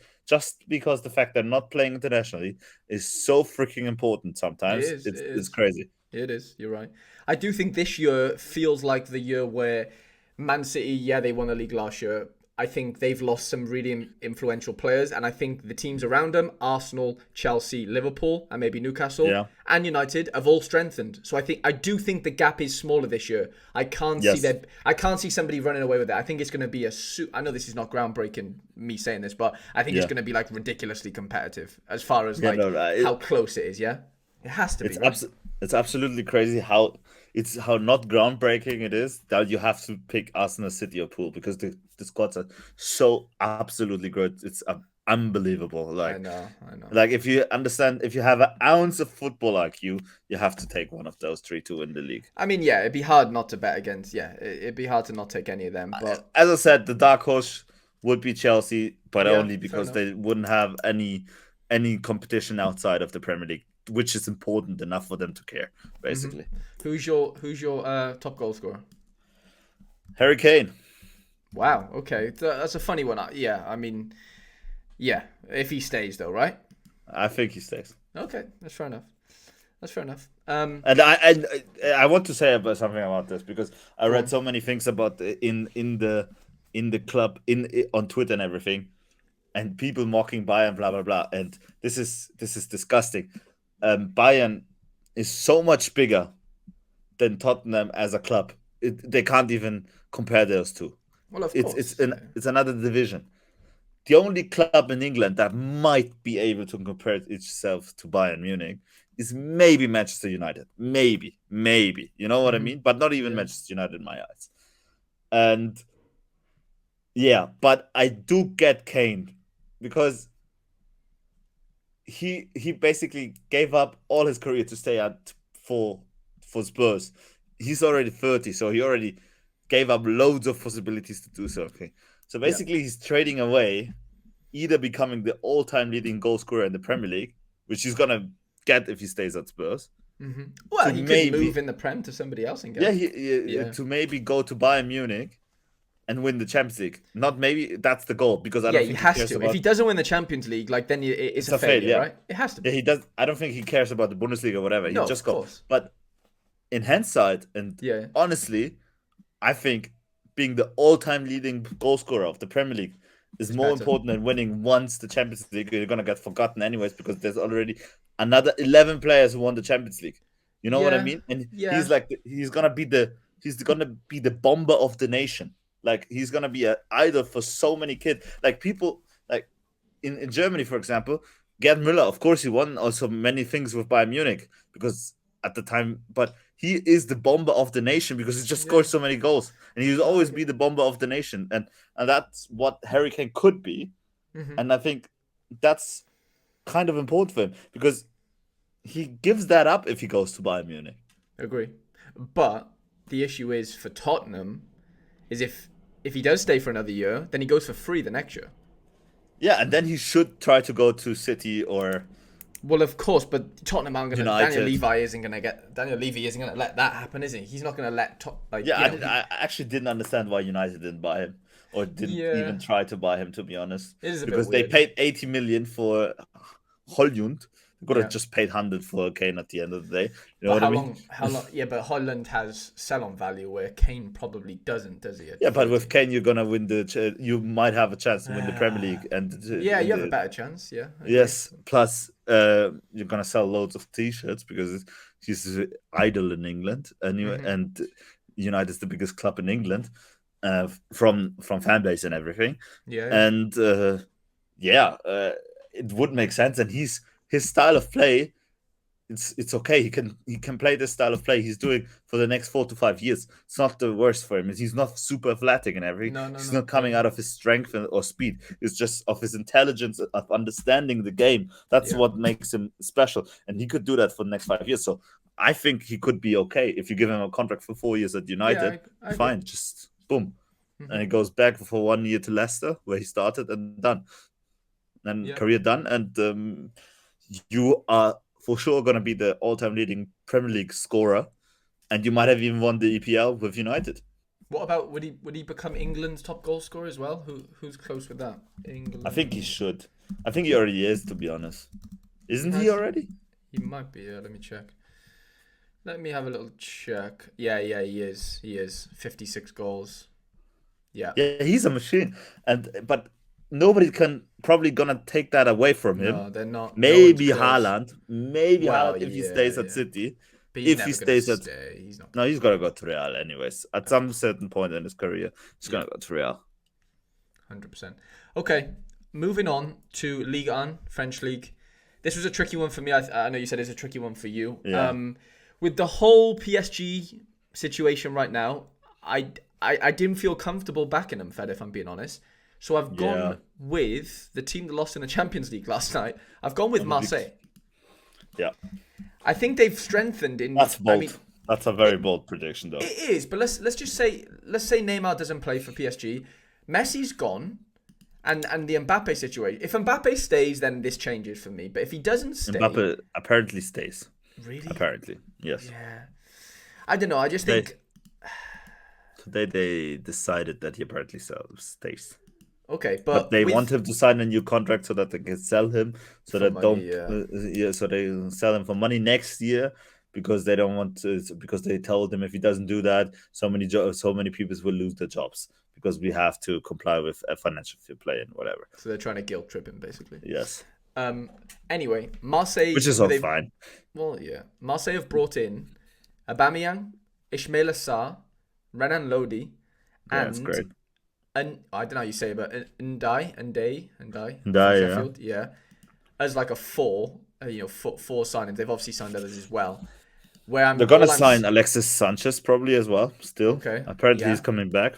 Speaker 2: the fact they're not playing internationally is so freaking important
Speaker 1: It
Speaker 2: sometimes.
Speaker 1: is. It
Speaker 2: It's
Speaker 1: is.
Speaker 2: crazy.
Speaker 1: It is. You're right. I do think this year feels like the year where Man City, yeah, they won the league last year. I think they've lost some really influential players, and I think the teams around them, Arsenal, Chelsea, Liverpool, and maybe Newcastle
Speaker 2: Yeah.
Speaker 1: and United, have all strengthened. So I do think the gap is smaller this year.
Speaker 2: Yes.
Speaker 1: I can't see somebody running away with it. I think it's going to be I know this is not groundbreaking, me saying this, but I think it's
Speaker 2: Yeah.
Speaker 1: going to be like ridiculously competitive as far as
Speaker 2: Yeah.
Speaker 1: like
Speaker 2: No.
Speaker 1: how close it is. Yeah, it has to be,
Speaker 2: It's
Speaker 1: right?
Speaker 2: it's absolutely crazy how not groundbreaking it is that you have to pick Arsenal, City, or Pool because the squads are so absolutely good. It's unbelievable.
Speaker 1: I know.
Speaker 2: Like if you have an ounce of football IQ, you have to take one of those three to win the league.
Speaker 1: I mean, yeah, it'd be hard not to bet against. Yeah, it'd be hard to not take any of them. But
Speaker 2: As I said, the dark horse would be Chelsea, but
Speaker 1: yeah,
Speaker 2: only
Speaker 1: fair
Speaker 2: because
Speaker 1: enough.
Speaker 2: they wouldn't have any competition outside of the Premier League, which is important enough for them to care,
Speaker 1: Hmm.
Speaker 2: basically.
Speaker 1: Who's your top goal scorer?
Speaker 2: Harry Kane.
Speaker 1: Wow. Okay, that's a funny one. Yeah, I mean, yeah, if he stays though, right?
Speaker 2: I think he stays.
Speaker 1: Okay, that's fair enough. That's fair enough.
Speaker 2: And I want to say about something about this because I
Speaker 1: Go
Speaker 2: read
Speaker 1: on.
Speaker 2: so many things about in the club on Twitter and everything, and people mocking Bayern, blah blah blah. And this is disgusting. Bayern is so much bigger than Tottenham as a club. They can't even compare those two.
Speaker 1: Well, of
Speaker 2: It's it's
Speaker 1: course.
Speaker 2: an
Speaker 1: Yeah.
Speaker 2: it's another division. The only club in England that might be able to compare itself to Bayern Munich is maybe Manchester United. Maybe. You know what I
Speaker 1: Hmm.
Speaker 2: mean? But not even
Speaker 1: Yeah.
Speaker 2: Manchester United in my eyes. And yeah, but I do get Kane because he basically gave up all his career to stay at for Spurs. He's already 30, so he already gave up loads of possibilities to do something. So
Speaker 1: Yeah.
Speaker 2: basically he's trading away either becoming the all-time leading goal scorer in the Premier League, which he's gonna get if he stays at Spurs,
Speaker 1: Hmm.
Speaker 2: to
Speaker 1: Well, he could move
Speaker 2: maybe
Speaker 1: in the Prem to somebody else and
Speaker 2: yeah,
Speaker 1: get. Yeah.
Speaker 2: to maybe go to Bayern Munich and win the Champions League. Not maybe that's the goal because I
Speaker 1: Yeah,
Speaker 2: don't
Speaker 1: he
Speaker 2: think he
Speaker 1: has
Speaker 2: cares
Speaker 1: to. If he
Speaker 2: about
Speaker 1: doesn't win the Champions League, like then it's
Speaker 2: it's
Speaker 1: a
Speaker 2: a fail.
Speaker 1: failure,
Speaker 2: Yeah,
Speaker 1: right? It has to
Speaker 2: yeah,
Speaker 1: be.
Speaker 2: he does. I don't think he cares about the Bundesliga or whatever. He
Speaker 1: No,
Speaker 2: just
Speaker 1: of
Speaker 2: go.
Speaker 1: course.
Speaker 2: But in hindsight, and
Speaker 1: Yeah.
Speaker 2: honestly, I think being the all-time leading goal scorer of the Premier League is
Speaker 1: It's
Speaker 2: more
Speaker 1: better.
Speaker 2: important than winning once the Champions League. You're gonna get forgotten anyways because there's already another 11 players who won the Champions League. You know what I
Speaker 1: Yeah.
Speaker 2: mean? And
Speaker 1: Yeah.
Speaker 2: he's gonna be the bomber of the nation. Like he's gonna be an idol for so many kids. Like people like in Germany, for example, Gerd Müller, of course, he won also many things with Bayern Munich because at the time, but he is the bomber of the nation because he just
Speaker 1: Yeah.
Speaker 2: scores so many goals, and he will
Speaker 1: No, I
Speaker 2: always
Speaker 1: agree.
Speaker 2: be the bomber of the nation, and that's what Harry Kane could be,
Speaker 1: Hmm.
Speaker 2: and I think that's kind of important for him because he gives that up if he goes to Bayern Munich.
Speaker 1: Agree. But the issue is for Tottenham is if he does stay for another year, then he goes for free the next year.
Speaker 2: Yeah, and then he should try to go to City or
Speaker 1: Well, of course, but Tottenham aren't gonna.
Speaker 2: United.
Speaker 1: Daniel Levy isn't gonna let that happen, is he? He's not gonna let
Speaker 2: Yeah,
Speaker 1: you know he.
Speaker 2: I actually didn't understand why United didn't buy him or didn't
Speaker 1: Yeah,
Speaker 2: even try to buy him, to be honest,
Speaker 1: it is a bit
Speaker 2: because they
Speaker 1: weird.
Speaker 2: paid 80 million for Holjund. They could have
Speaker 1: Yeah,
Speaker 2: just paid 100 for Kane at the end of the day. You know
Speaker 1: but
Speaker 2: what I
Speaker 1: how
Speaker 2: mean?
Speaker 1: long? How long? Yeah, but Holland has sell-on value where Kane probably doesn't, does he? At
Speaker 2: Yeah, but with
Speaker 1: 30.
Speaker 2: Kane, you're gonna win you might have a chance to win the Premier League and
Speaker 1: Yeah,
Speaker 2: in
Speaker 1: you have a
Speaker 2: the
Speaker 1: better chance. Yeah, I agree.
Speaker 2: yes. Plus, you're gonna sell loads of T-shirts because he's an idol in England,
Speaker 1: Hmm.
Speaker 2: and United is the biggest club in England, from fan base and everything,
Speaker 1: Yeah, yeah,
Speaker 2: and yeah, it would make sense. And his style of play, it's okay. He can play this style of play he's doing for the next 4 to 5 years. It's not the worst for him. He's not super athletic and everything.
Speaker 1: no, no,
Speaker 2: He's
Speaker 1: no.
Speaker 2: not
Speaker 1: Yeah,
Speaker 2: coming out of his strength or speed. It's just of his intelligence of understanding the game. That's
Speaker 1: yeah,
Speaker 2: what makes him special, and he could do that for the next 5 years. So I think he could be okay if you give him a contract for 4 years at
Speaker 1: yeah.
Speaker 2: United.
Speaker 1: I agree.
Speaker 2: Fine, just boom, and he
Speaker 1: Hmm.
Speaker 2: goes back for 1 year to Leicester, where he started, and done, and
Speaker 1: Yeah,
Speaker 2: career done, and you are for sure going to be the all-time leading Premier League scorer, and you might have even won the EPL with United.
Speaker 1: what about would he become England's top goal scorer as well? Who's close with that?
Speaker 2: I think he
Speaker 1: England.
Speaker 2: should. I think he already is, to be honest. Isn't he
Speaker 1: Has
Speaker 2: already?
Speaker 1: he might be? Yeah, let me check. Let me have a little check. Yeah, he is. He is 56 goals. Yeah.
Speaker 2: Yeah, he's a machine, but nobody can probably gonna take that away from him.
Speaker 1: No, they're not. No one's
Speaker 2: Maybe
Speaker 1: close.
Speaker 2: Haaland, maybe
Speaker 1: Well,
Speaker 2: Haaland if he
Speaker 1: yeah,
Speaker 2: stays at
Speaker 1: yeah.
Speaker 2: City.
Speaker 1: But he's
Speaker 2: If he
Speaker 1: never gonna
Speaker 2: stays at
Speaker 1: stay. He's not
Speaker 2: No,
Speaker 1: gonna
Speaker 2: he's
Speaker 1: stay.
Speaker 2: gonna go to Real anyways. At
Speaker 1: Of
Speaker 2: some
Speaker 1: course.
Speaker 2: certain point in his career, he's
Speaker 1: Yeah.
Speaker 2: gonna go to Real.
Speaker 1: 100%. Okay, moving on to Ligue 1, French league. This was a tricky one for me. I know you said it's a tricky one for you.
Speaker 2: Yeah,
Speaker 1: With the whole PSG situation right now, I didn't feel comfortable backing them, Fed, if I'm being honest. So I've
Speaker 2: yeah.
Speaker 1: gone with the team that lost in the Champions League last night. I've gone with
Speaker 2: I'm a big
Speaker 1: Marseille.
Speaker 2: yeah.
Speaker 1: I think they've strengthened in.
Speaker 2: That's
Speaker 1: I
Speaker 2: bold.
Speaker 1: mean,
Speaker 2: That's a very bold prediction, though.
Speaker 1: it is, but let's just say Neymar doesn't play for PSG. Messi's gone. And the Mbappe situation. If Mbappe stays, then this changes for me. But if he doesn't stay,
Speaker 2: Mbappe apparently stays.
Speaker 1: really,
Speaker 2: Apparently, yes.
Speaker 1: yeah, I don't know. I just
Speaker 2: They
Speaker 1: think
Speaker 2: today they decided that he apparently stays.
Speaker 1: okay,
Speaker 2: But
Speaker 1: but
Speaker 2: they want
Speaker 1: with
Speaker 2: him to sign a new contract so that they can sell him, so
Speaker 1: for
Speaker 2: that
Speaker 1: money,
Speaker 2: don't
Speaker 1: yeah,
Speaker 2: yeah, so they sell him for money next year because they don't want to, because they told him if he doesn't do that, so many people will lose their jobs because we have to comply with a financial fair play and whatever.
Speaker 1: so they're trying to guilt trip him basically.
Speaker 2: Yes,
Speaker 1: Anyway, Marseille,
Speaker 2: which is
Speaker 1: well,
Speaker 2: all
Speaker 1: they've
Speaker 2: fine.
Speaker 1: well, yeah, Marseille have brought in Aubameyang, Ismail Assar, Renan Lodi,
Speaker 2: Yeah, it's
Speaker 1: and
Speaker 2: great.
Speaker 1: I don't know how you say it, but Ndai
Speaker 2: And
Speaker 1: from
Speaker 2: yeah,
Speaker 1: Sheffield, yeah, as like a four, four signings. They've obviously signed others as well. Where
Speaker 2: they're
Speaker 1: I'm
Speaker 2: gonna
Speaker 1: all I'm
Speaker 2: sign Alexis Sanchez probably as well. Still,
Speaker 1: okay,
Speaker 2: apparently he's
Speaker 1: yeah.
Speaker 2: coming back.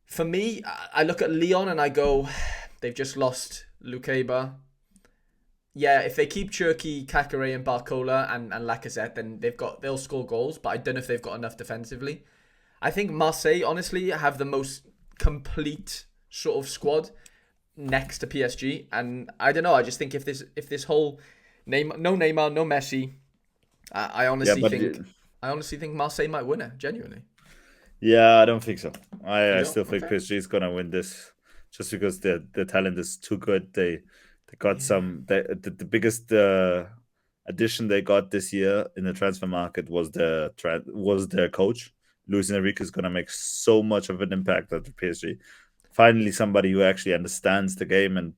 Speaker 1: For me, I look at Lyon and I go, they've just lost Lukeba. Yeah, if they keep Cherki, Kakare, and Barcola and Lacazette, then they'll score goals. But I don't know if they've got enough defensively. I think Marseille, honestly, have the most complete sort of squad next to PSG, and I don't know. I just think if this whole Neymar, no Messi, I
Speaker 2: Yeah,
Speaker 1: honestly
Speaker 2: but
Speaker 1: think Marseille might win it. Genuinely,
Speaker 2: yeah, I don't think so.
Speaker 1: you
Speaker 2: I
Speaker 1: don't?
Speaker 2: still think
Speaker 1: Okay.
Speaker 2: PSG is gonna win this, just because the talent is too good. They got
Speaker 1: Yeah.
Speaker 2: the biggest addition they got this year in the transfer market was their coach. Luis Enrique is gonna make so much of an impact at the PSG. Finally, somebody who actually understands the game and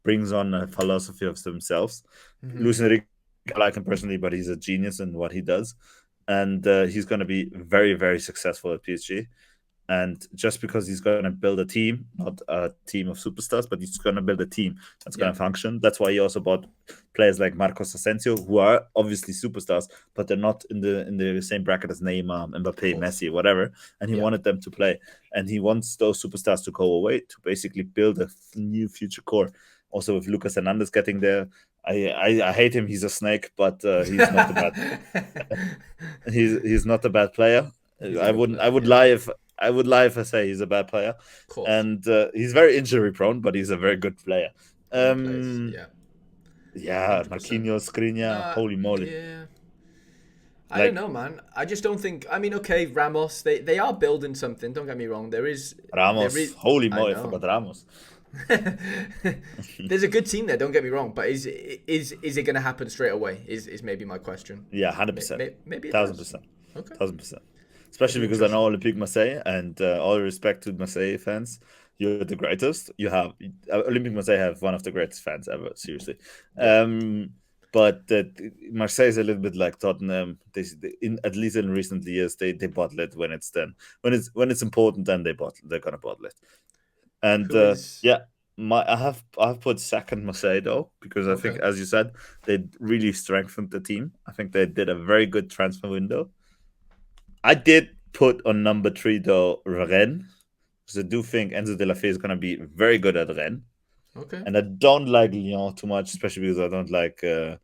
Speaker 2: brings on a philosophy of themselves.
Speaker 1: Hmm.
Speaker 2: Luis Enrique, I like him personally, but he's a genius in what he does, and he's going to be very, very successful at PSG. And just because he's going to build a team, not a team of superstars, but he's going to build a team that's going
Speaker 1: Yeah.
Speaker 2: to function. That's why he also bought players like Marcos Asensio, who are obviously superstars, but they're not in the same bracket as Neymar,
Speaker 1: Of
Speaker 2: Mbappe,
Speaker 1: course.
Speaker 2: Messi, whatever. And he
Speaker 1: Yeah.
Speaker 2: wanted them to play, and he wants those superstars to go away to basically build a new future core. Also, with Lucas Hernandez getting there, I hate him. He's a snake, but he's not a bad. He's not a bad player.
Speaker 1: He's a good
Speaker 2: I
Speaker 1: player.
Speaker 2: would
Speaker 1: Yeah.
Speaker 2: lie if I say he's a bad player,
Speaker 1: Of course.
Speaker 2: and he's very injury prone, but he's a very good player.
Speaker 1: When he plays.
Speaker 2: Um,
Speaker 1: Yeah.
Speaker 2: yeah,
Speaker 1: 100%.
Speaker 2: Marquinhos, Skriniar,
Speaker 1: Nah.
Speaker 2: holy moly!
Speaker 1: Yeah. I don't
Speaker 2: Like
Speaker 1: know, man. I just don't think. I mean, okay, Ramos. They are building something. Don't get me wrong. There is. There
Speaker 2: Ramos,
Speaker 1: is.
Speaker 2: holy
Speaker 1: I
Speaker 2: moly! I
Speaker 1: know.
Speaker 2: forgot Ramos.
Speaker 1: There's a good team there. Don't get me wrong. But is it going to happen straight away? Is maybe my question.
Speaker 2: Yeah, 100%,
Speaker 1: Maybe it
Speaker 2: thousand
Speaker 1: does.
Speaker 2: percent,
Speaker 1: Okay.
Speaker 2: 1000%.
Speaker 1: It'll
Speaker 2: Especially
Speaker 1: be
Speaker 2: because I know
Speaker 1: interesting.
Speaker 2: Olympique Marseille, and all respect to Marseille fans, you're the greatest. You have Olympique Marseille have one of the greatest fans ever. Seriously,
Speaker 1: Yeah.
Speaker 2: um, but Marseille is a little bit like Tottenham. At least in recent years, they bottle it when it's done. When it's important, then they're gonna bottle it. And
Speaker 1: Who is
Speaker 2: yeah, I've put second Marseille though, because I think,
Speaker 1: okay?
Speaker 2: as you said, they really strengthened the team. I think they did a very good transfer window. I did put on number 3 though Rennes, because I do think Enzo De La Fee is going to be very good at Rennes,
Speaker 1: Okay.
Speaker 2: and I don't like Lyon too much, especially because I don't like the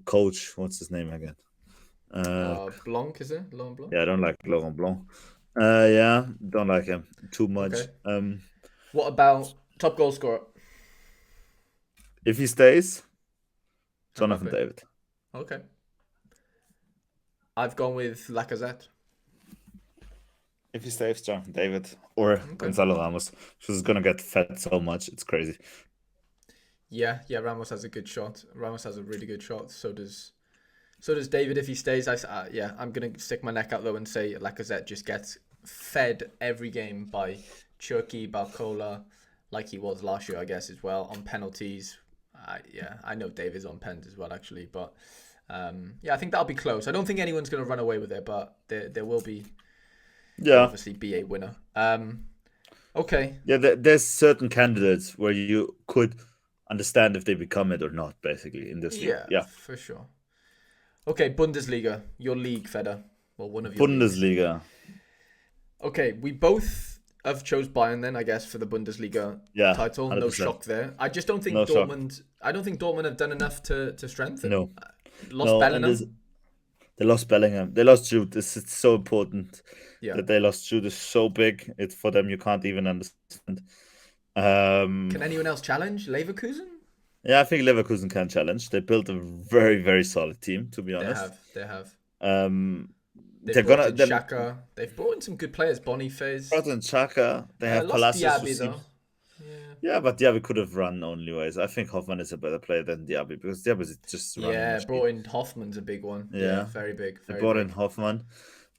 Speaker 2: coach. What's his name again? Uh,
Speaker 1: Blanc is it? Laurent Blanc.
Speaker 2: yeah, I don't like Laurent Blanc. Yeah, don't like him too much.
Speaker 1: Okay. What about top goal scorer?
Speaker 2: If he stays, Jonathan
Speaker 1: Mbappe.
Speaker 2: David.
Speaker 1: Okay. I've gone with Lacazette.
Speaker 2: If he stays, Jonathan David or
Speaker 1: Okay.
Speaker 2: Gonzalo Ramos, who's gonna get fed so much, it's crazy.
Speaker 1: Yeah, yeah. Ramos has a good shot. Ramos has a really good shot. So does David if he stays. Yeah, I'm gonna stick my neck out though and say Lacazette just gets fed every game by Chucky, Barcola, like he was last year, I guess, as well, on penalties. Yeah, I know Dave is on pens as well, actually, but yeah, I think that'll be close. I don't think anyone's going to run away with it, but there will
Speaker 2: Yeah,
Speaker 1: obviously be a winner. Okay.
Speaker 2: yeah. There's certain candidates where you could understand if they become it or not, basically in this league.
Speaker 1: Yeah,
Speaker 2: Yeah,
Speaker 1: for sure. Okay, Bundesliga, your league, Feder. Well, one of your leagues.
Speaker 2: Bundesliga.
Speaker 1: Okay, we both have chose Bayern then, I guess, for the Bundesliga
Speaker 2: Yeah,
Speaker 1: title. No
Speaker 2: 100%.
Speaker 1: shock there. I just don't think
Speaker 2: No shock.
Speaker 1: Dortmund. I don't think Dortmund have done enough to strengthen.
Speaker 2: No,
Speaker 1: Lost
Speaker 2: no, and
Speaker 1: Bellingham.
Speaker 2: they lost Bellingham. They lost Jude. This is so important
Speaker 1: Yeah.
Speaker 2: that they lost Jude is so big. It's for them you can't even understand.
Speaker 1: Can
Speaker 2: Um,
Speaker 1: anyone else challenge Leverkusen?
Speaker 2: yeah, I think Leverkusen can challenge. They built a very, very solid team, to be
Speaker 1: They
Speaker 2: honest.
Speaker 1: have. They have.
Speaker 2: Um,
Speaker 1: They've
Speaker 2: they're
Speaker 1: brought
Speaker 2: gonna
Speaker 1: in
Speaker 2: they're
Speaker 1: Xhaka. They've brought in some good players. Boniface.
Speaker 2: brought in Chaka. They have
Speaker 1: Lost
Speaker 2: Palacios, who
Speaker 1: Diaby though.
Speaker 2: seems
Speaker 1: Yeah.
Speaker 2: yeah, but Diaby could have run only ways. I think Hoffman is a better player than Diaby because Diaby is just a running
Speaker 1: Yeah,
Speaker 2: machine.
Speaker 1: brought in Hoffman's a big one. Yeah,
Speaker 2: Yeah,
Speaker 1: very big,
Speaker 2: they
Speaker 1: very
Speaker 2: brought in
Speaker 1: big.
Speaker 2: Hoffman,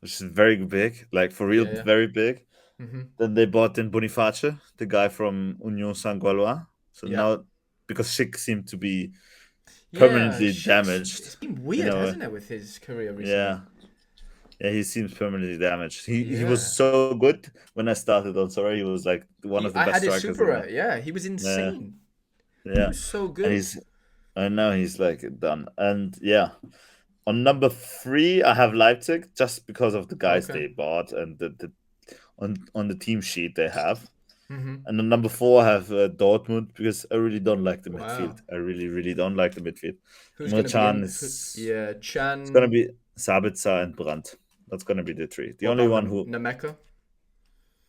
Speaker 2: which is very big, like for real,
Speaker 1: Yeah, yeah.
Speaker 2: very big.
Speaker 1: Mhm.
Speaker 2: Then they bought in Boniface, the guy from Union Saint-Gaulois. So
Speaker 1: Yeah.
Speaker 2: now, because Schick seemed to be
Speaker 1: Yeah,
Speaker 2: permanently
Speaker 1: Schick's.
Speaker 2: damaged,
Speaker 1: It's been
Speaker 2: in
Speaker 1: weird,
Speaker 2: a way.
Speaker 1: hasn't it, with his career recently?
Speaker 2: Yeah, yeah, he seems permanently damaged. He was
Speaker 1: Yeah.
Speaker 2: so good when I started on Sorry. He was like one of the
Speaker 1: I
Speaker 2: best
Speaker 1: had his
Speaker 2: strikers
Speaker 1: super
Speaker 2: in the
Speaker 1: Yeah, he was
Speaker 2: yeah,
Speaker 1: insane. He
Speaker 2: yeah.
Speaker 1: was so
Speaker 2: And
Speaker 1: good.
Speaker 2: now he's like done. And yeah, on number three, I have Leipzig just because of the guys
Speaker 1: Okay.
Speaker 2: they bought and the on the team sheet they have.
Speaker 1: Mm-hmm.
Speaker 2: And on number four, I have Dortmund because I really don't like the midfield.
Speaker 1: Wow.
Speaker 2: I really, really don't like the midfield.
Speaker 1: Who's
Speaker 2: Emre
Speaker 1: gonna be
Speaker 2: Can
Speaker 1: in?
Speaker 2: is
Speaker 1: Yeah,
Speaker 2: it's gonna
Speaker 1: Chan.
Speaker 2: be Sabitzer and Brandt. That's gonna be the three. The
Speaker 1: What
Speaker 2: only
Speaker 1: about
Speaker 2: one who
Speaker 1: Nameka?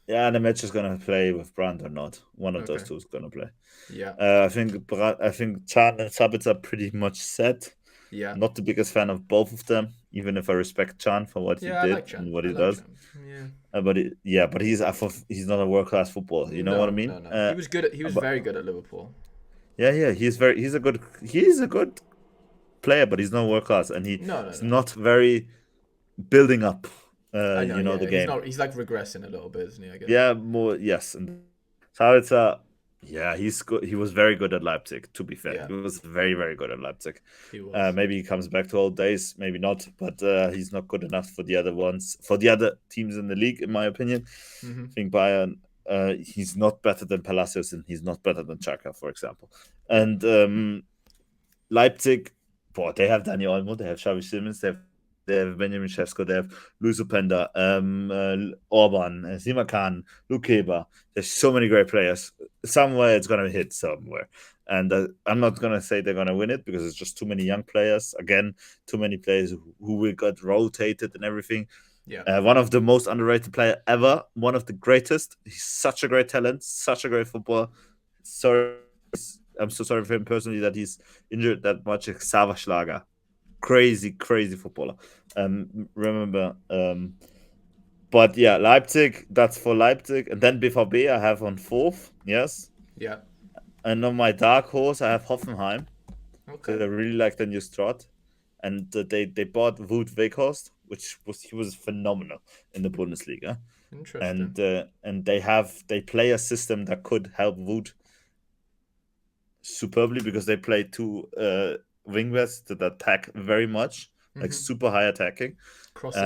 Speaker 2: yeah, the match is gonna play with Brandt or not. One of those
Speaker 1: Okay.
Speaker 2: two is gonna play.
Speaker 1: Yeah.
Speaker 2: I think Chan and Sabitzer are pretty much set.
Speaker 1: Yeah.
Speaker 2: Not the biggest fan of both of them, even if I respect Chan for what he
Speaker 1: Yeah, I
Speaker 2: did
Speaker 1: like Chan.
Speaker 2: and what
Speaker 1: I
Speaker 2: he
Speaker 1: like
Speaker 2: does.
Speaker 1: Chan. Yeah.
Speaker 2: But he's not a world class footballer. You know what I
Speaker 1: No,
Speaker 2: mean?
Speaker 1: no, no. He was
Speaker 2: But
Speaker 1: very good at Liverpool.
Speaker 2: yeah, he's a good player, but he's not world class, and
Speaker 1: No, no,
Speaker 2: he's
Speaker 1: no.
Speaker 2: not very building up.
Speaker 1: I know.
Speaker 2: The
Speaker 1: Yeah, he's
Speaker 2: game.
Speaker 1: not. He's like regressing a little bit, isn't he? I guess.
Speaker 2: Yeah, more yes, and Sabitzer. Yeah, he's good. He was very good at Leipzig. To be fair,
Speaker 1: Yeah,
Speaker 2: he was very, very good at Leipzig.
Speaker 1: he was.
Speaker 2: Maybe he comes back to old days, maybe not, but he's not good enough for the other ones, for the other teams in the league, in my opinion.
Speaker 1: Mm-hmm.
Speaker 2: I think Bayern, he's not better than Palacios, and he's not better than Xhaka, for example. And Leipzig, boah, they have Dani Olmo, they have Xavi Simons, they have Benjamin Sesko, they have Luis Openda, Orban, Sima Khan, Luke Heber. There's so many great players. Somewhere it's going to hit somewhere. And I'm not going to say they're going to win it because it's just too many young players. Again, too many players who will get rotated and everything.
Speaker 1: Yeah.
Speaker 2: One of the most underrated player ever, one of the greatest. He's such a great talent, such a great footballer. Sorry, I'm so sorry for him personally that he's injured that much. Xaver Schlager, crazy, crazy footballer. Remember, but yeah, Leipzig. That's for Leipzig, and then BVB I have on fourth. Yes,
Speaker 1: Yeah.
Speaker 2: and on my dark horse I have Hoffenheim because
Speaker 1: Okay.
Speaker 2: I really like the new Strot, and they bought Wout Weghorst, he was phenomenal in the Bundesliga,
Speaker 1: Interesting.
Speaker 2: and they play a system that could help Wout superbly because they play two wingbacks that attack very much, like
Speaker 1: Mm-hmm.
Speaker 2: super high attacking,
Speaker 1: Crossing.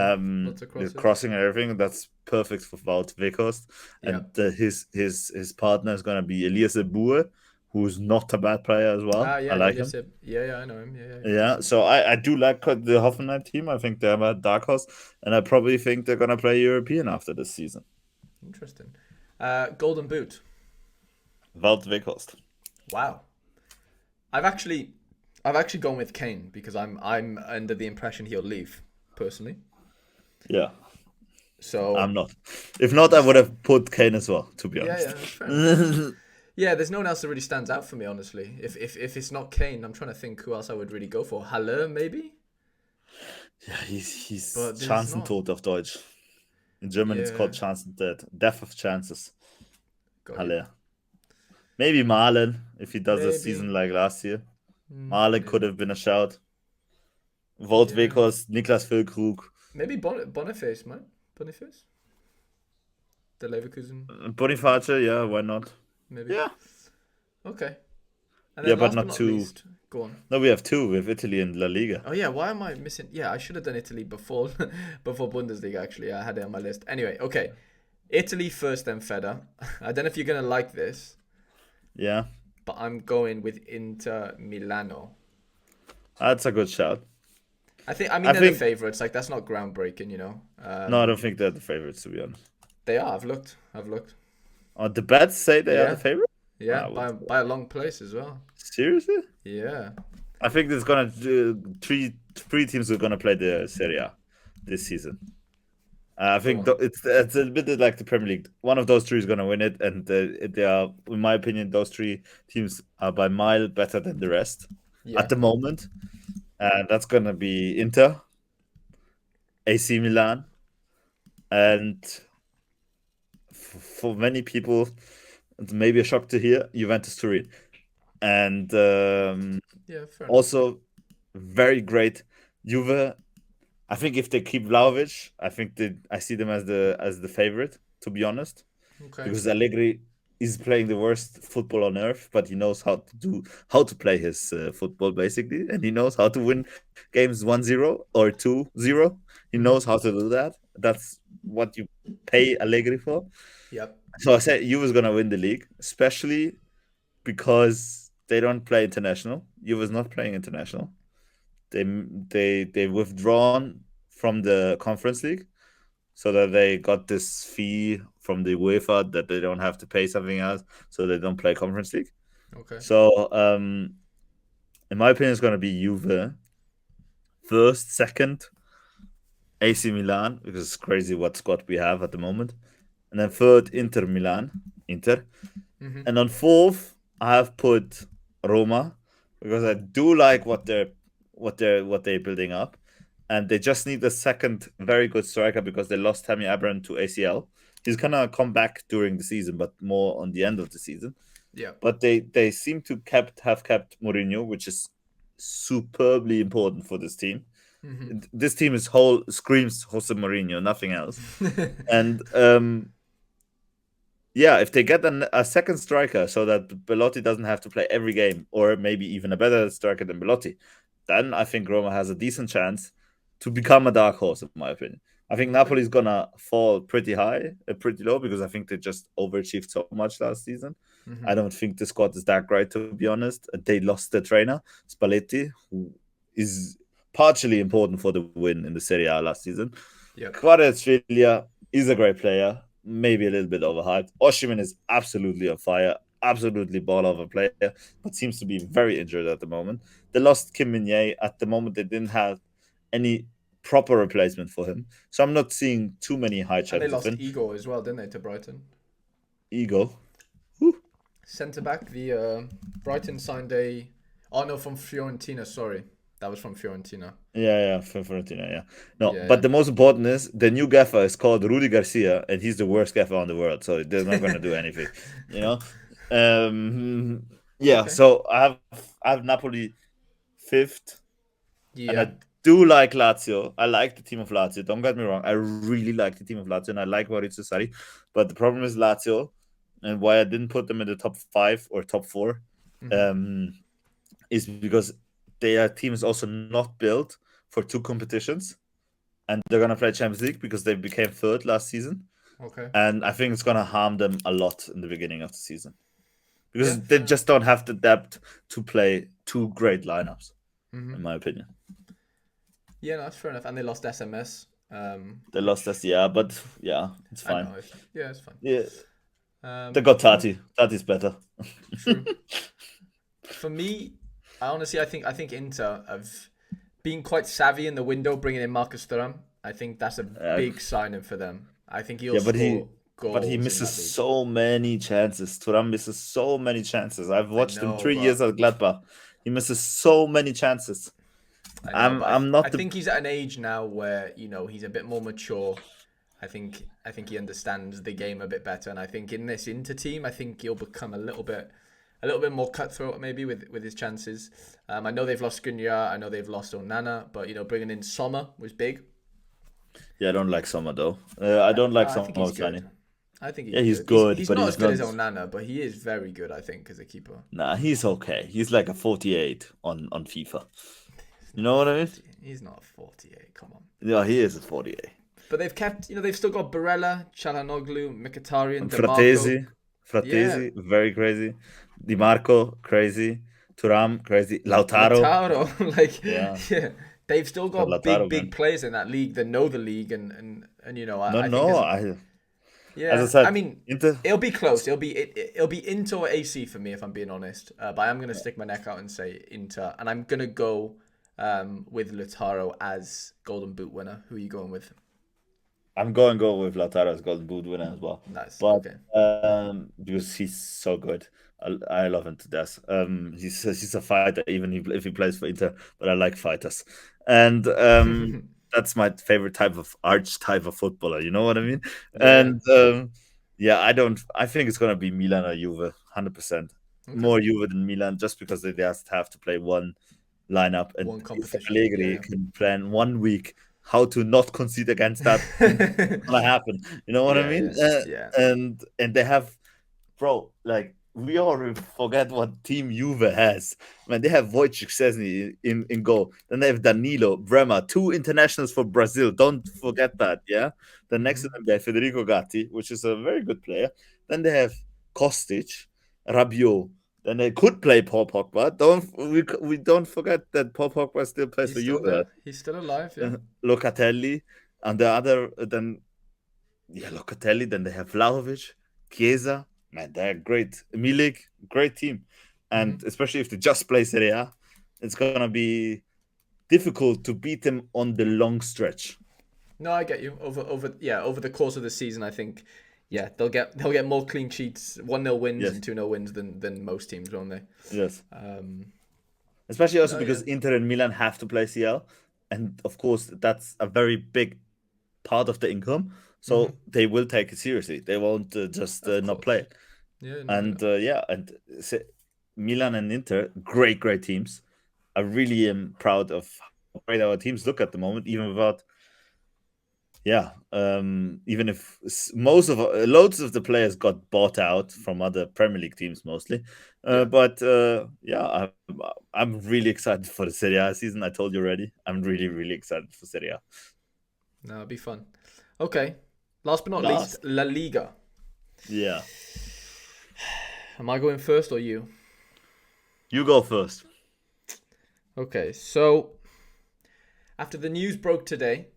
Speaker 1: Lots of
Speaker 2: the
Speaker 1: crosses.
Speaker 2: crossing and everything. That's perfect for Wout Weghorst,
Speaker 1: Yeah.
Speaker 2: and his partner is gonna be Elias Abur, who's not a bad player as well.
Speaker 1: Ah,
Speaker 2: I
Speaker 1: yeah.
Speaker 2: like him.
Speaker 1: Eliasib. Yeah, yeah. I know him. Yeah, yeah.
Speaker 2: Yeah,
Speaker 1: Eliasib.
Speaker 2: so I do like the Hoffenheim team. I think they're a dark horse, and I probably think they're gonna play European after this season.
Speaker 1: Interesting. Golden Boot.
Speaker 2: Wout Weghorst.
Speaker 1: Wow. I've actually gone with Kane because I'm under the impression he'll leave personally.
Speaker 2: Yeah,
Speaker 1: So
Speaker 2: I'm not. If not, I would have put Kane as well. To be
Speaker 1: yeah,
Speaker 2: honest.
Speaker 1: yeah, that's fair enough. Yeah, there's no one else that really stands out for me, honestly. If it's not Kane, I'm trying to think who else I would really go for. Haller, maybe?
Speaker 2: Ja, he's
Speaker 1: But there's not.
Speaker 2: Chancentod auf Deutsch. In German, it's
Speaker 1: Yeah,
Speaker 2: called Chancen Dead. Death of Chances.
Speaker 1: got you.
Speaker 2: Halle. Maybe Malen, if he does a
Speaker 1: Maybe.
Speaker 2: season like last year. Malen could
Speaker 1: Yeah.
Speaker 2: have been a shout. Wout
Speaker 1: Yeah.
Speaker 2: Weghorst, Niklas Füllkrug.
Speaker 1: Maybe Boniface, man. Boniface? the Leverkusen
Speaker 2: Boniface, yeah, why not?
Speaker 1: maybe.
Speaker 2: Yeah,
Speaker 1: Okay, and
Speaker 2: yeah,
Speaker 1: then
Speaker 2: but
Speaker 1: last but
Speaker 2: not
Speaker 1: not
Speaker 2: two.
Speaker 1: least, go on.
Speaker 2: No, we have two with Italy and La Liga.
Speaker 1: Oh yeah, why am I missing? Yeah, I should have done Italy before before Bundesliga. Actually, I had it on my list. Anyway, okay, Italy first, then Feder. I don't know if you're gonna like this,
Speaker 2: Yeah,
Speaker 1: but I'm going with Inter Milano.
Speaker 2: that's a good shout.
Speaker 1: I mean,
Speaker 2: I
Speaker 1: they're the
Speaker 2: think
Speaker 1: favorites. Like that's not groundbreaking, you know.
Speaker 2: no, I don't think they're the favorites to be honest.
Speaker 1: They are. I've looked. I've looked.
Speaker 2: The bets say they are the
Speaker 1: Yeah,
Speaker 2: favorite.
Speaker 1: yeah,
Speaker 2: I would
Speaker 1: by a long place as well.
Speaker 2: seriously.
Speaker 1: Yeah.
Speaker 2: I think there's gonna three teams are gonna play the Serie A this season. I
Speaker 1: Go
Speaker 2: think
Speaker 1: on.
Speaker 2: it's a bit like the Premier League. One of those three is gonna win it, and they are, in my opinion, those three teams are by mile better than the rest at
Speaker 1: Yeah.
Speaker 2: the moment, and that's gonna be Inter, AC Milan, and for many people, it's maybe a shock to hear Juventus Turin, and
Speaker 1: Yeah. Fair enough.
Speaker 2: also very great Juve. I think if they keep Vlahovic, I see them as the favorite, to be honest,
Speaker 1: Okay.
Speaker 2: because Allegri is playing the worst football on earth, but he knows how to play his football basically, and he knows how to win games 1-0 or 2-0. He
Speaker 1: Mm-hmm.
Speaker 2: knows how to do that. That's what you pay Allegri for.
Speaker 1: Yep.
Speaker 2: So I said Juve gonna win the league, especially because they don't play international. Juve is not playing international. They withdrawn from the Conference League so that they got this fee from the UEFA that they don't have to pay something else, so they don't play Conference League.
Speaker 1: Okay.
Speaker 2: So in my opinion, it's gonna be Juve first, second, AC Milan, because it's crazy what squad we have at the moment, and then third, Inter Milan, Inter,
Speaker 1: Mm-hmm.
Speaker 2: and on fourth, I have put Roma because I do like what they're building up, and they just need a second very good striker because they lost Tammy Abraham to ACL. He's gonna come back during the season, but more on the end of the season.
Speaker 1: Yeah.
Speaker 2: But they seem to have kept Mourinho, which is superbly important for this team.
Speaker 1: Mm-hmm.
Speaker 2: This team is whole screams Jose Mourinho, nothing else. And yeah, if they get a second striker so that Belotti doesn't have to play every game, or maybe even a better striker than Belotti, then I think Roma has a decent chance to become a dark horse, in my opinion. I think
Speaker 1: Okay.
Speaker 2: Napoli's gonna fall pretty high, pretty low, because I think they just overachieved so much last season.
Speaker 1: Mm-hmm.
Speaker 2: I don't think the squad is that great, to be honest. They lost the trainer, Spalletti, who is partially important for the win in the Serie A last season.
Speaker 1: Yep.
Speaker 2: Kvaratskhelia is a great player, maybe a little bit overhyped. Osimhen is absolutely on fire, absolutely ball of a player, but seems to be very injured at the moment. They lost Kim Min-jae. At the moment, they didn't have any proper replacement for him. So I'm not seeing too many high
Speaker 1: And they
Speaker 2: chances of
Speaker 1: lost
Speaker 2: him.
Speaker 1: Igor as well, didn't they, to Brighton?
Speaker 2: Ego. Whew.
Speaker 1: Centre back. The Brighton signed a. Oh no, from Fiorentina. Sorry, that was from Fiorentina.
Speaker 2: Yeah, for Fiorentina, yeah. No,
Speaker 1: Yeah.
Speaker 2: but the most important is the new gaffer is called Rudy Garcia, and he's the worst gaffer on the world, so they're not going to do anything, you know? Yeah,
Speaker 1: Okay.
Speaker 2: so I have Napoli fifth, and
Speaker 1: Yeah.
Speaker 2: I do like Lazio. I like the team of Lazio. Don't get me wrong. I really like the team of Lazio, and I like Maurizio Sarri. But the problem is Lazio, and why I didn't put them in the top 5 or top 4,
Speaker 1: Mm-hmm.
Speaker 2: um, is because their team is also not built for 2 competitions, and they're gonna play Champions League because they became third last season,
Speaker 1: Okay.
Speaker 2: and I think it's gonna harm them a lot in the beginning of the season
Speaker 1: Yeah.
Speaker 2: because they
Speaker 1: Fair enough.
Speaker 2: just don't have the depth to play 2 great lineups,
Speaker 1: Mm-hmm.
Speaker 2: in my opinion.
Speaker 1: Yeah, no, that's fair enough. And they lost SMS.
Speaker 2: They lost
Speaker 1: Which
Speaker 2: us, yeah, but yeah, it's
Speaker 1: I
Speaker 2: fine.
Speaker 1: know. Yeah, it's fine.
Speaker 2: Yeah, they got
Speaker 1: Yeah.
Speaker 2: Tati. Tati's better.
Speaker 1: True. For me, I think Inter have been quite savvy in the window, bringing in Marcus Thuram. I think that's a
Speaker 2: Uh,
Speaker 1: big signing for them. I think he'll
Speaker 2: yeah,
Speaker 1: score
Speaker 2: but he
Speaker 1: goals in
Speaker 2: misses
Speaker 1: that league.
Speaker 2: so many chances. Thuram misses so many chances. I've
Speaker 1: I
Speaker 2: watched him
Speaker 1: know,
Speaker 2: 3 years
Speaker 1: but
Speaker 2: at Gladbach. He misses so many chances.
Speaker 1: I know,
Speaker 2: I'm
Speaker 1: but
Speaker 2: I'm
Speaker 1: I
Speaker 2: not the
Speaker 1: think he's at an age now where he's a bit more mature. I think he understands the game a bit better, and I think in this Inter team, I think he'll become a little bit more cutthroat maybe with his chances. I know they've lost Skriniar, I know they've lost Onana, but bringing in Sommer was big.
Speaker 2: Yeah, I don't like Sommer though. I don't like
Speaker 1: I think he's
Speaker 2: Sommer's
Speaker 1: good.
Speaker 2: signing.
Speaker 1: I think
Speaker 2: Yeah,
Speaker 1: he's
Speaker 2: he's
Speaker 1: good.
Speaker 2: good,
Speaker 1: He's
Speaker 2: but
Speaker 1: not as
Speaker 2: he's
Speaker 1: good
Speaker 2: not.
Speaker 1: as Onana, but he is very good, I think, as a keeper.
Speaker 2: Nah, he's okay. He's like a 48 on FIFA.
Speaker 1: He's
Speaker 2: You
Speaker 1: not a
Speaker 2: know what I mean?
Speaker 1: 40. He's not a 48. Come on.
Speaker 2: Yeah, he is a 48.
Speaker 1: But they've kept, they've still got Barella, Chalanoglu, Mkhitaryan,
Speaker 2: And
Speaker 1: DeMarco. Yeah,
Speaker 2: Fratesi, very crazy. Di Marco, crazy. Turam, crazy. Lautaro.
Speaker 1: Lautaro. Like,
Speaker 2: Yeah,
Speaker 1: yeah, they've still
Speaker 2: got
Speaker 1: got big,
Speaker 2: Lautaro,
Speaker 1: big
Speaker 2: man.
Speaker 1: players in that league that know the league, and
Speaker 2: No,
Speaker 1: I think
Speaker 2: no.
Speaker 1: as
Speaker 2: As I
Speaker 1: yeah, I
Speaker 2: said,
Speaker 1: mean,
Speaker 2: Inter.
Speaker 1: it'll be close. It'll be Inter or AC for me if I'm being honest. But I'm gonna stick my neck out and say Inter, and I'm gonna go with Lautaro as Golden Boot winner. Who are you going with?
Speaker 2: I'm going to go with Lautaro as Golden Boot winner as well.
Speaker 1: Nice.
Speaker 2: But
Speaker 1: Okay.
Speaker 2: because he's so good. I love him to death. He's a fighter, even if he plays for Inter, but I like fighters. And that's my favorite type of type of footballer, you know what I mean?
Speaker 1: Yeah.
Speaker 2: And yeah, I think it's gonna be Milan or Juve, 100%.
Speaker 1: Okay.
Speaker 2: More Juve than Milan, just because they just have to play one lineup, and
Speaker 1: One
Speaker 2: if
Speaker 1: competition.
Speaker 2: Allegri
Speaker 1: Yeah.
Speaker 2: can plan 1 week how to not concede against that,
Speaker 1: Yeah.
Speaker 2: gonna happen. You know what I
Speaker 1: Yeah.
Speaker 2: mean?
Speaker 1: Yeah. Yeah.
Speaker 2: And they have, bro. Like, we already forget what team Juve has. Man, they have Wojciech Szczesny in goal. Then they have Danilo, Bremer, two internationals for Brazil. Don't forget that. Yeah. Then next to
Speaker 1: Hmm.
Speaker 2: them they have Federico Gatti, which is a very good player. Then they have Kostic, Rabiot. Then they could play Paul Pogba. We don't forget that Paul Pogba still plays
Speaker 1: He's
Speaker 2: for
Speaker 1: still
Speaker 2: Juve.
Speaker 1: there. He's still alive. Yeah.
Speaker 2: Locatelli, and the other then, yeah, Locatelli. Then they have Vlahovic, Chiesa. Man, they're great. Milik, great team, and
Speaker 1: Hmm.
Speaker 2: especially if they just play Serie A, it's gonna be difficult to beat them on the long stretch.
Speaker 1: No, I get you. Over the course of the season, I think, yeah, they'll get more clean sheets, 1-0 wins
Speaker 2: Yes,
Speaker 1: and 2-0 wins than most teams, won't they?
Speaker 2: yes.
Speaker 1: Um,
Speaker 2: Especially also
Speaker 1: no, yeah.
Speaker 2: because Inter and Milan have to play CL, and of course that's a very big part of the income.
Speaker 1: Hmm.
Speaker 2: So they will take it seriously. They won't just
Speaker 1: Of
Speaker 2: not play
Speaker 1: course.
Speaker 2: it.
Speaker 1: Yeah, no, I
Speaker 2: And
Speaker 1: know.
Speaker 2: yeah, and Milan and Inter, great, great teams. I really am proud of how great our teams look at the moment, even without, yeah, even if most of loads of the players got bought out from other Premier League teams mostly.
Speaker 1: Yeah,
Speaker 2: But yeah, I'm really excited for the Serie A season. I told you already. I'm really, really excited for Serie A.
Speaker 1: no, it'll be fun. Okay, last but not least,
Speaker 2: Last,
Speaker 1: La Liga.
Speaker 2: yeah,
Speaker 1: Am I going first or you?
Speaker 2: you go first.
Speaker 1: Okay, so after the news broke today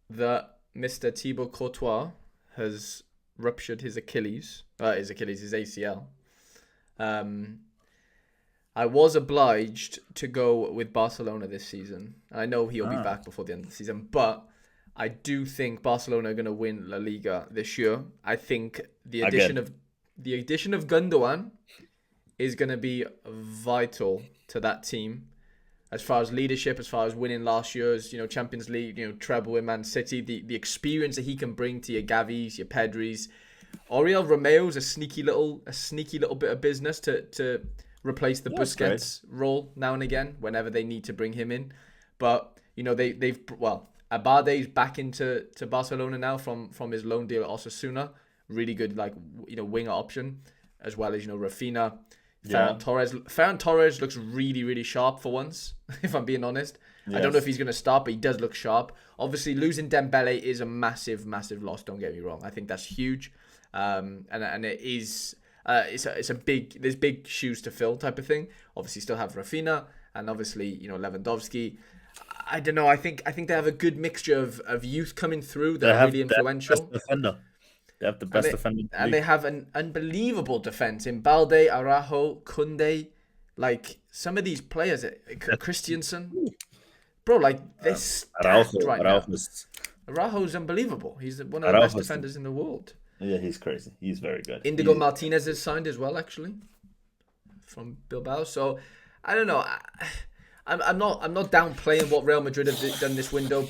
Speaker 1: that Mr. Thibaut Courtois has ruptured his ACL. Um, I was obliged to go with Barcelona this season. I know he'll be
Speaker 2: Ah,
Speaker 1: back before the end of the season, but I do think Barcelona are going to win La Liga this year. I think
Speaker 2: again,
Speaker 1: the addition of Gundogan is going to be vital to that team as far as leadership, as far as winning last year's Champions League, treble in Man City, the experience that he can bring to your Gavis, your Pedris. Oriol Romeo's a sneaky little bit of business to replace the
Speaker 2: yeah, that's great.
Speaker 1: Busquets role now and again whenever they need to bring him in. But they've Abade's back into Barcelona now from his loan deal at Osasuna. Really good winger option, as well as Rafinha.
Speaker 2: Yeah,
Speaker 1: Ferran Torres looks really, really sharp for once, if I'm being honest. I don't know if
Speaker 2: yes,
Speaker 1: he's going to start, but he does look sharp. Obviously, losing Dembele is a massive, massive loss. Don't get me wrong. I think that's huge, and it is. It's a big. There's big shoes to fill type of thing. Obviously, still have Rafinha, and obviously Lewandowski. I don't know. I think they have a good mixture of youth coming through that are really
Speaker 2: they have the best
Speaker 1: influential.
Speaker 2: defender. They have the
Speaker 1: And
Speaker 2: best
Speaker 1: they
Speaker 2: defender in the
Speaker 1: and they
Speaker 2: league.
Speaker 1: have an unbelievable defense in Balde, Araujo, Kunde. Like some of these players, Christiansen, bro, like they're stacked right now.
Speaker 2: Araujo is
Speaker 1: Araujo's unbelievable. He's one of the best
Speaker 2: Araujo is
Speaker 1: defenders in the world.
Speaker 2: yeah, he's crazy. He's very good.
Speaker 1: Indigo Martinez is signed as well, actually, from Bilbao. So I don't know. I'm not downplaying what Real Madrid have done this window,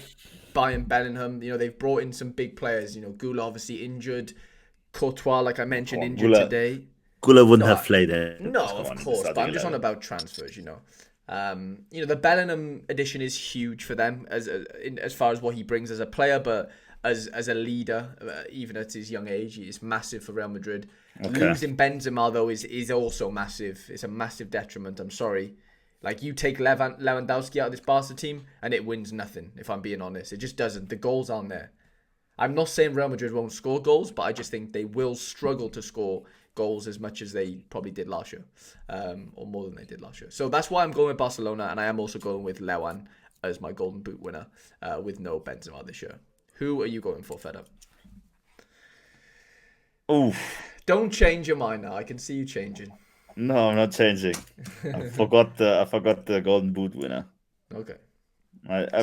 Speaker 1: buying Bellingham. They've brought in some big players. Gula obviously injured, Courtois, like I
Speaker 2: Come
Speaker 1: mentioned,
Speaker 2: on,
Speaker 1: injured today.
Speaker 2: Gula wouldn't
Speaker 1: No,
Speaker 2: have played it.
Speaker 1: no,
Speaker 2: Come
Speaker 1: of
Speaker 2: on, in the
Speaker 1: course, but
Speaker 2: starting
Speaker 1: I'm just on
Speaker 2: 11.
Speaker 1: about transfers. The Bellingham addition is huge for them as far as what he brings as a player, but as a leader, even at his young age, it's massive for Real Madrid.
Speaker 2: Okay.
Speaker 1: Losing Benzema though is also massive. It's a massive detriment. I'm sorry. Like you take Lewandowski out of this Barca team and it wins nothing. If I'm being honest, it just doesn't. The goals aren't there. I'm not saying Real Madrid won't score goals, but I just think they will struggle to score goals as much as they probably did last year, or more than they did last year. So that's why I'm going with Barcelona, and I am also going with Lewan as my Golden Boot winner, with no Benzema this year. Who are you going for, Fed Up?
Speaker 2: Oof.
Speaker 1: Don't change your mind now. I can see you changing.
Speaker 2: No, I'm not changing. I forgot the Golden Boot winner.
Speaker 1: Okay.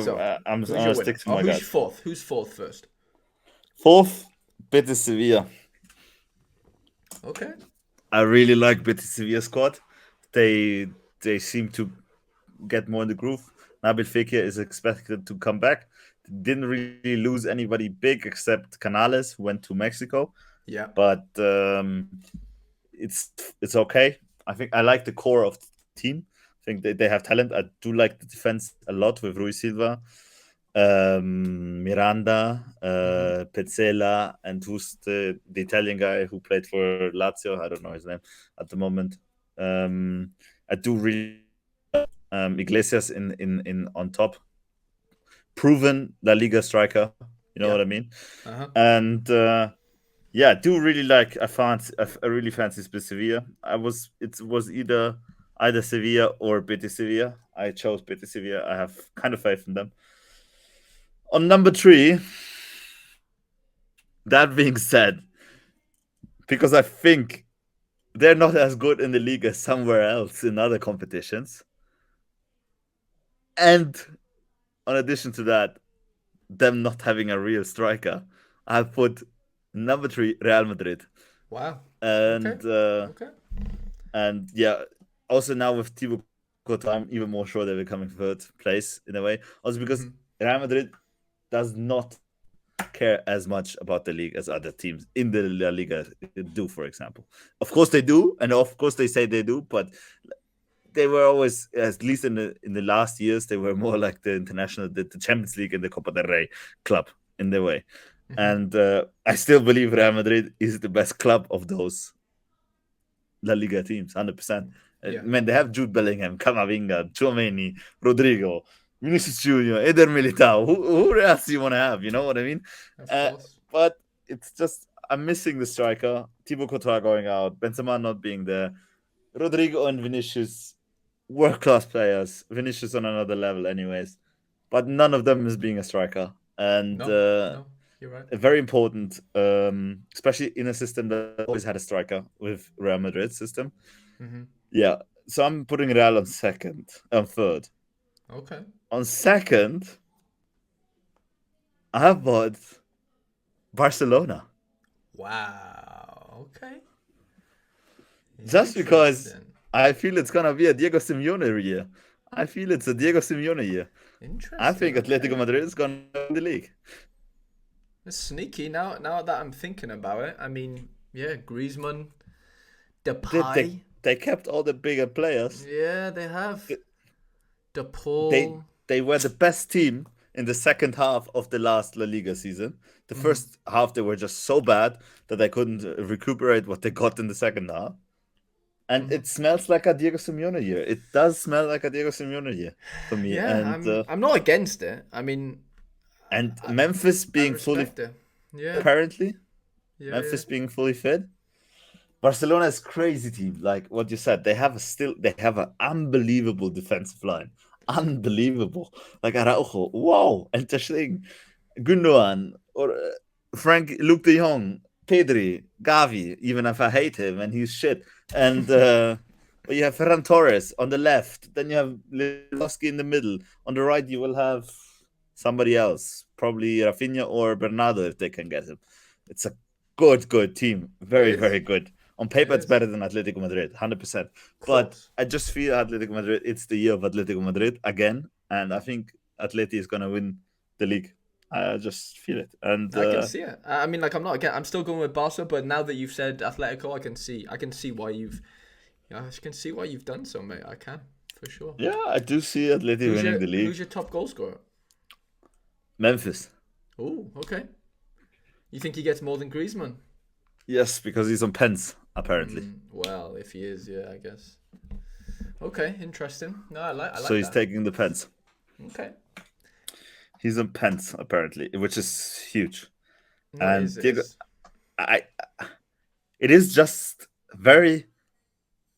Speaker 1: So,
Speaker 2: I'm
Speaker 1: who's your
Speaker 2: gonna
Speaker 1: winner?
Speaker 2: stick to
Speaker 1: Oh,
Speaker 2: my
Speaker 1: who's
Speaker 2: guys.
Speaker 1: fourth? Who's fourth first?
Speaker 2: Fourth, Betis Sevilla.
Speaker 1: Okay.
Speaker 2: I really like Betis Sevilla squad. They seem to get more in the groove. Nabil Fekir is expected to come back. Didn't really lose anybody big except Canales, who went to Mexico.
Speaker 1: Yeah.
Speaker 2: But it's okay. I think I like the core of the team. I think they have talent. I do like the defense a lot with Rui Silva, Miranda,
Speaker 1: Mm-hmm.
Speaker 2: Pezzella, and who's the Italian guy who played for Lazio? I don't know his name at the moment. I do really Iglesias in on top, proven La Liga striker. You know
Speaker 1: Yeah.
Speaker 2: what I mean?
Speaker 1: Uh-huh.
Speaker 2: And yeah, I do really like. I really fancy Sevilla. It was either Sevilla or Betis Sevilla. I chose Betis Sevilla. I have kind of faith in them. On number 3, that being said, because I think they're not as good in the league as somewhere else in other competitions, and in addition to that, them not having a real striker, I put number 3 Real Madrid,
Speaker 1: Wow. Okay.
Speaker 2: and
Speaker 1: Okay.
Speaker 2: and yeah, also now with Thibaut Courtois, I'm even more sure they're coming third place in a way. Also because
Speaker 1: Mm-hmm.
Speaker 2: Real Madrid does not care as much about the league as other teams in the La Liga do, for example. Of course they do, and of course they say they do, but they were always, at least in the last years, they were more like the Champions League and the Copa del Rey club in their way.
Speaker 1: Mm-hmm.
Speaker 2: And I still believe Real Madrid is the best club of those La Liga teams, 100%.
Speaker 1: Yeah.
Speaker 2: Man, they have Jude Bellingham, Camavinga, Tchouameni, Rodrigo, Vinicius Junior, Eder Militao. Who else do you want to have? You know what I mean?
Speaker 1: Of course.
Speaker 2: But it's just, I'm missing the striker. Thibaut Courtois going out, Benzema not being there. Rodrigo and Vinicius, world-class players. Vinicius on another level anyways. But none of them is being a striker. And
Speaker 1: No. No. You're right.
Speaker 2: very important, especially in a system that always had a striker with Real Madrid system.
Speaker 1: Mm-hmm.
Speaker 2: Yeah, so I'm putting Real on third.
Speaker 1: Okay.
Speaker 2: On second, I have bought Barcelona.
Speaker 1: Wow. Okay.
Speaker 2: Just because
Speaker 1: Interesting.
Speaker 2: I feel it's gonna be a Diego Simeone year. I feel it's a Diego Simeone year. I think
Speaker 1: Interesting.
Speaker 2: Atletico
Speaker 1: Okay.
Speaker 2: Madrid is gonna win the league.
Speaker 1: It's sneaky now. Now that I'm thinking about it, I mean, yeah, Griezmann,
Speaker 2: They,
Speaker 1: Depay.
Speaker 2: they, they kept all the bigger players.
Speaker 1: Yeah, they have. De
Speaker 2: They
Speaker 1: Paul.
Speaker 2: they were the best team in the second half of the last La Liga season. The
Speaker 1: Mm-hmm.
Speaker 2: first half they were just so bad that they couldn't recuperate what they got in the second half. And
Speaker 1: Mm-hmm.
Speaker 2: it smells like a Diego Simeone year. It does smell like a Diego Simeone year for me.
Speaker 1: Yeah, I'm not against it. I mean,
Speaker 2: And
Speaker 1: I,
Speaker 2: Memphis
Speaker 1: I
Speaker 2: being fully
Speaker 1: respect it. Yeah.
Speaker 2: apparently
Speaker 1: Yeah. Yeah.
Speaker 2: Memphis being fully fit. Barcelona is crazy team. Like what you said, they have an unbelievable defensive line. Unbelievable. Like Araujo, wow, and Tashling, Gundogan, or Luke De Jong, Pedri, Gavi. Even if I hate him and he's shit, and but you have Ferran Torres on the left. Then you have Lewandowski in the middle. On the right, you will have somebody else, probably Rafinha or Bernardo if they can get him. It's a good team.
Speaker 1: It
Speaker 2: Very,
Speaker 1: is.
Speaker 2: very good. On
Speaker 1: It
Speaker 2: paper, it's
Speaker 1: is.
Speaker 2: better than Atletico Madrid, 100%.
Speaker 1: Of
Speaker 2: But
Speaker 1: course.
Speaker 2: I just feel Atletico Madrid, it's the year of Atletico Madrid again. And I think Atleti is going to win the league. I just feel it. And
Speaker 1: I can see it. I mean, like I'm not again. I'm still going with Barca, but now that you've said Atletico, I can see why you've. I can see why you've done so, mate. I can for sure.
Speaker 2: Yeah, I do see Atleti winning the league.
Speaker 1: Who's your top goal scorer?
Speaker 2: Memphis.
Speaker 1: Oh, okay. You think he gets more than Griezmann?
Speaker 2: Yes, because he's on pens, apparently.
Speaker 1: Well, if he is, yeah, I guess. Okay, interesting. No, I like
Speaker 2: So he's
Speaker 1: that.
Speaker 2: taking the pens.
Speaker 1: Okay.
Speaker 2: He's on pens, apparently, which is huge.
Speaker 1: No,
Speaker 2: And Diego,
Speaker 1: is.
Speaker 2: it is just very,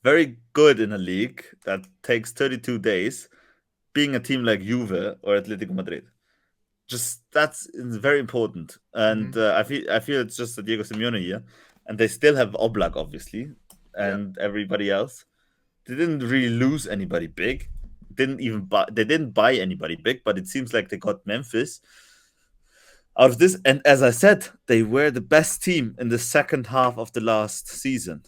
Speaker 2: very good in a league that takes 32 days, being a team like Juve or Atletico Madrid. Just that's very important, and I feel it's just a Diego Simeone here, and they still have Oblak obviously, and everybody else. They didn't really lose anybody big. They didn't buy anybody big, but it seems like they got Memphis out of this. And as I said, they were the best team in the second half of the last season,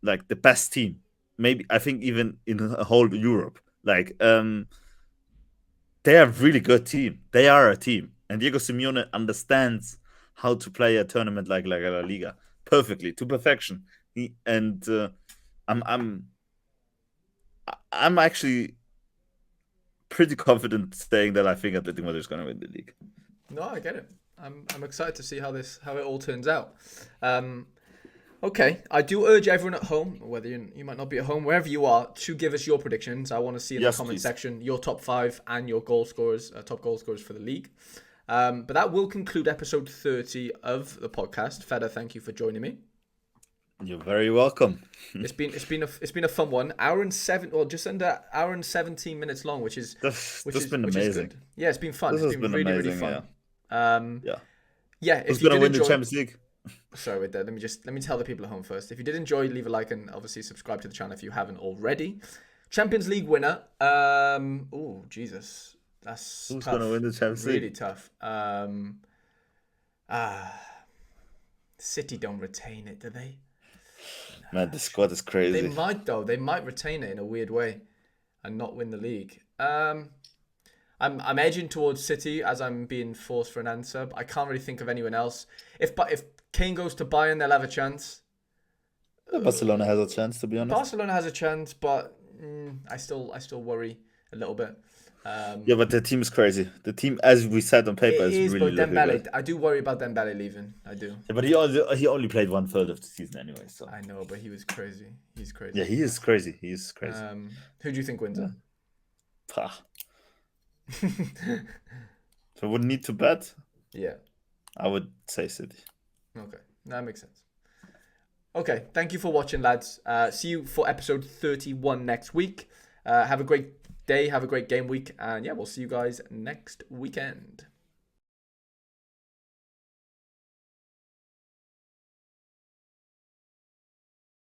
Speaker 2: like the best team. Maybe I think even in a whole Europe. Like they are a really good team. They are a team, and Diego Simeone understands how to play a tournament like La Liga perfectly to perfection. I'm actually pretty confident saying that I think Atletico Madrid is going to win the league.
Speaker 1: No, I get it. I'm excited to see how it all turns out. Okay, I do urge everyone at home, whether you might not be at home, wherever you are, to give us your predictions. I want to see in the comment section your top 5 and your goal scorers, top goal scorers for the league. But that will conclude episode 30 of the podcast. Feda, thank you for joining me.
Speaker 2: You're very welcome.
Speaker 1: It's been a fun one. Just under hour and 17 minutes long, which is
Speaker 2: been amazing.
Speaker 1: Good. Yeah, it's been fun.
Speaker 2: It's been really, amazing, really fun.
Speaker 1: Yeah.
Speaker 2: Who's going to win the Champions League?
Speaker 1: Sorry, wait there. Let me tell the people at home first. If you did enjoy, leave a like and obviously subscribe to the channel if you haven't already. Champions League winner. Oh Jesus, that's
Speaker 2: who's going to win the Champions League?
Speaker 1: Really tough. City don't retain it, do they?
Speaker 2: Man, the squad is crazy.
Speaker 1: They might though. They might retain it in a weird way, and not win the league. I'm edging towards City as I'm being forced for an answer. But I can't really think of anyone else. If Kane goes to Bayern, they'll have a chance.
Speaker 2: Barcelona has a chance, to be honest.
Speaker 1: Barcelona has a chance, but I still worry a little bit.
Speaker 2: Yeah, but the team is crazy. The team, as we said on paper, is really
Speaker 1: Dembele. I do worry about Dembele leaving. I do.
Speaker 2: Yeah, but he only played 1/3 of the season anyway. So
Speaker 1: I know, but he was crazy. He's crazy.
Speaker 2: Yeah, he is crazy. He is crazy.
Speaker 1: Who do you think wins it?
Speaker 2: So I wouldn't need to bet.
Speaker 1: Yeah,
Speaker 2: I would say City.
Speaker 1: Okay, that makes sense. Okay, thank you for watching, lads. See you for episode 31 next week. Have a great day, have a great game week, and yeah, we'll see you guys next weekend.